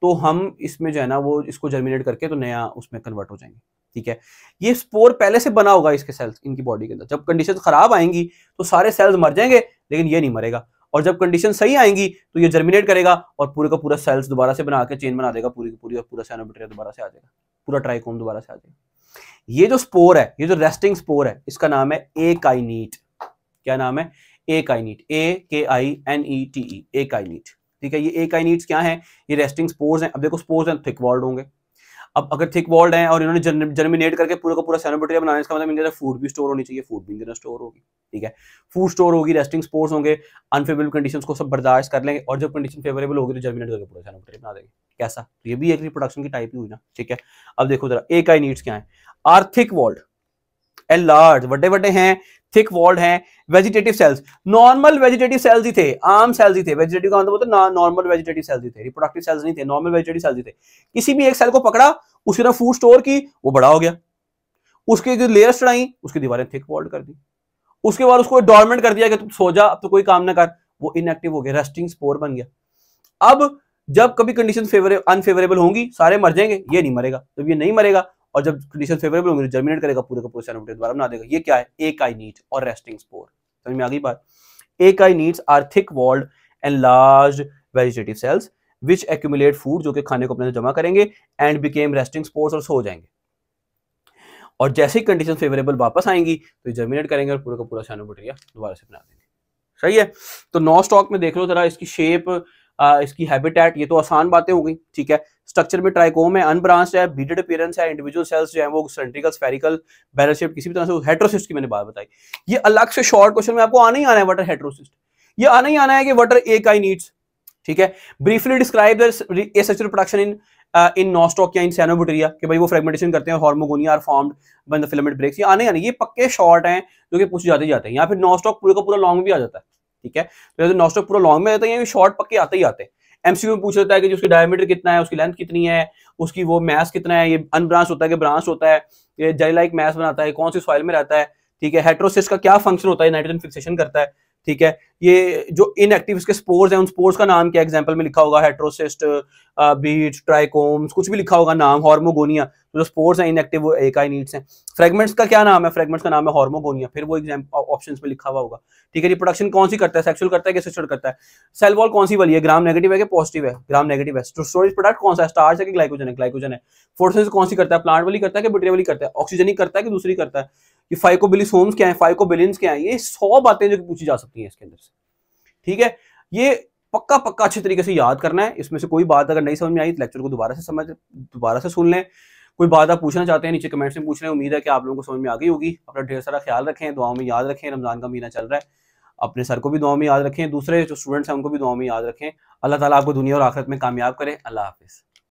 तो हम इसमें जो है ना वो इसको जर्मिनेट करके तो नया उसमें कन्वर्ट हो जाएंगे, ठीक है। ये स्पोर पहले से बना होगा इसके सेल्स, इनकी बॉडी के अंदर। जब कंडीशंस खराब आएंगी तो सारे सेल्स मर जाएंगे, लेकिन ये नहीं मरेगा। और जब कंडीशन सही आएंगी तो ये जर्मिनेट करेगा और पूरे का पूरा सेल्स दोबारा से बना के चेन बना देगा पूरी की पूरी, और पूरा साइनोबैक्टीरिया दोबारा से आ जाएगा, पूरा ट्राइकोम दोबारा से आ जाएगा। ये जो स्पोर है, ये जो रेस्टिंग स्पोर है, इसका नाम है एकाइनीट। क्या नाम है? एकाइनीट, AKINETE, एकाइनीट, ठीक है। ये एकाइनीट्स क्या है? ये रेस्टिंग स्पोर्स हैं। अब देखो स्पोर्स हैं थिक वॉल्ड होंगे। अब अगर थिक वॉल्ड हैं और इन्होंने जर्मिनेट करके पूरा का पूरा साइनोबैक्टीरिया बनाने, इसका मतलब इनके फूड भी स्टोर होनी चाहिए, फूड भी इनके स्टोर होगी, ठीक है। फूड स्टोर होगी, रेस्टिंग स्पोर्स होंगे, अनफेवरेबल कंडीशंस को सब बर्दाश्त कर लेंगे, और जब कंडीशन फेवरेबल होगी तो जर्मिनेट करके पूरा साइनोबैक्टीरिया बना देंगे। कैसा? तो ये भी एक रिप्रोडक्शन की टाइप ही हुई ना, ठीक है। अब देखो जरा एकाइनीट्स क्या है। Are thick walled and large, बड़े बड़े हैं, थिक वॉल्ड हैं, vegetative cells. Normal vegetative cells ही थे, आम सेल्स ही थे। वेजिटेटिव का मतलब होता है नॉर्मल वेजिटेटिव सेल्स ही थे, रिप्रोडक्टिव सेल्स नहीं थे, नॉर्मल वेजिटेटिव सेल्स ही थे। किसी भी एक सेल को पकड़ा, उसके अंदर फूड स्टोर की, वो बड़ा हो गया, उसके जो लेयर्स चढ़ाई, उसकी दीवारें थिक वॉल्ड कर दी, उसके बाद उसको डोरमेंट कर दिया कि तुम सो जा, अब तो कोई काम ना कर, वो इनएक्टिव हो गया, रेस्टिंग स्पोर बन गया। अब जब कभी कंडीशन अनफेवरेबल होंगी, सारे मर जाएंगे, ये नहीं मरेगा। जब ये नहीं मरेगा और जब कंडीशन फेवरेबल होंगी, जर्मिनेट करेगा, पूरे का पूरा साइनोबैक्टीरिया दोबारा बना देगा। ये क्या है? एकाइनीट और रेस्टिंग स्पोर। समझ में आ गई बात? Akinetes are thick walled and large vegetative cells which accumulate food, जो कि खाने को अपने जमा करेंगे, एंड बिकेम रेस्टिंग स्पोर्स, और सो जाएंगे। और जैसे ही कंडीशन फेवरेबल वापस आएंगी तो जर्मिनेट करेंगे और पूरा का पूरा साइनोबैक्टीरिया दोबारा से बना देंगे। सही है। तो नौ स्टॉक में देख लो जरा इसकी शेप, इसकी हैबिटेट, ये तो आसान बातें हो गई, ठीक है। स्ट्रक्चर में ट्राइकोम है, अनब्रांच्ड है, बीडेड अपीयरेंस है, इंडिविजुअल सेल्स जो है वो सिलेंड्रिकल, स्फेरिकल, बैरल शेप, किसी भी तरह से। हेटेरोसिस्ट की मैंने बात बताई, ये अलग से शॉर्ट क्वेश्चन में आपको आना ही आना है, व्हाट आर हेटेरोसिस्ट। ये आना ही आना है कि व्हाट आर एकाइनीट्स, ठीक है। Briefly describe the asexual production in Nostoc या इन साइनोबैक्टीरिया, कि भाई वो फ्रेगमेंटेशन करते हैं, hormogonia are formed when the filament breaks. ये आने आने, ये पक्के शॉर्ट हैं जो कि पूछे जाते ही जाते हैं। यहाँ फिर नॉस्टॉक पूरे का पूरा लॉन्ग भी आ जाता है, ठीक है। तो नॉस्टॉक पूरा लॉन्ग में आता है, ये शॉर्ट पक्के आते ही आते हैं। एमसीक्यू में पूछ लेता है कि उसकी डायमीटर कितना है, उसकी लेंथ कितनी है, उसकी वो मैस कितना है, ये अनब्रांच होता है कि ब्रांच होता है, ये जेली लाइक मैस बनाता है, कौन सी सॉइल में रहता है, ठीक है। हेटेरोसिस्ट का क्या फंक्शन होता है, नाइट्रोजन फिक्सेशन करता है, ठीक है। ये जो इनएक्टिव इसके स्पोर्स हैं, उन स्पोर्स का नाम क्या, एग्जांपल में लिखा होगा हेटेरोसिस्ट, बीट्स, ट्राइकोम्स, कुछ भी लिखा होगा नाम, हार्मोगोनिया। तो जो स्पोर्स हैं इनएक्टिव वो एकाइनीट्स हैं। फ्रेगमेंट्स का क्या नाम है? फ्रेगमेंट्स का नाम है हार्मोगोनिया, फिर वो एग्जांपल ऑप्शंस में लिखा हुआ होगा, ठीक है। रिप्रोडक्शन कौन सी करता है, सेक्सुअल करता है कि असिस्टेड करता है? सेल वॉल कौन सी वाली है, ग्राम नेगेटिव है कि पॉजिटिव है? ग्राम नेगेटिव है। स्टोरेज प्रोडक्ट कौन सा है, स्टार्च है कि ग्लाइकोजन है? ग्लाइकोजन है। फोटोसिंथेसिस कौन सी करता है, प्लांट वाली करता है कि बैक्टीरिया वाली करता है? ऑक्सीजनिक करता है कि दूसरी करता है? ये फाइकोबिलिसोम्स क्या है, फाइकोबिलिन्स क्या है? ये 100 बातें जो पूछी जा सकती हैं इसके अंदर से, ठीक है। ये पक्का पक्का अच्छे तरीके से याद करना है। इसमें से कोई बात अगर नहीं समझ में आई तो लेक्चर को दोबारा से सुन लें। कोई बात आप पूछना चाहते हैं नीचे कमेंट्स में पूछ लें। उम्मीद है कि आप लोगों को समझ में आ गई होगी। अपना ढेर सारा ख्याल रखें, दुआओं में याद रखें। रमजान का महीना चल रहा है, अपने सर को भी दुआओं में याद रखें, दूसरे जो स्टूडेंट्स हैं उनको भी दुआओं में याद रखें। अल्लाह ताला आपको दुनिया और आखिरत में कामयाब करे। अल्लाह हाफिज़।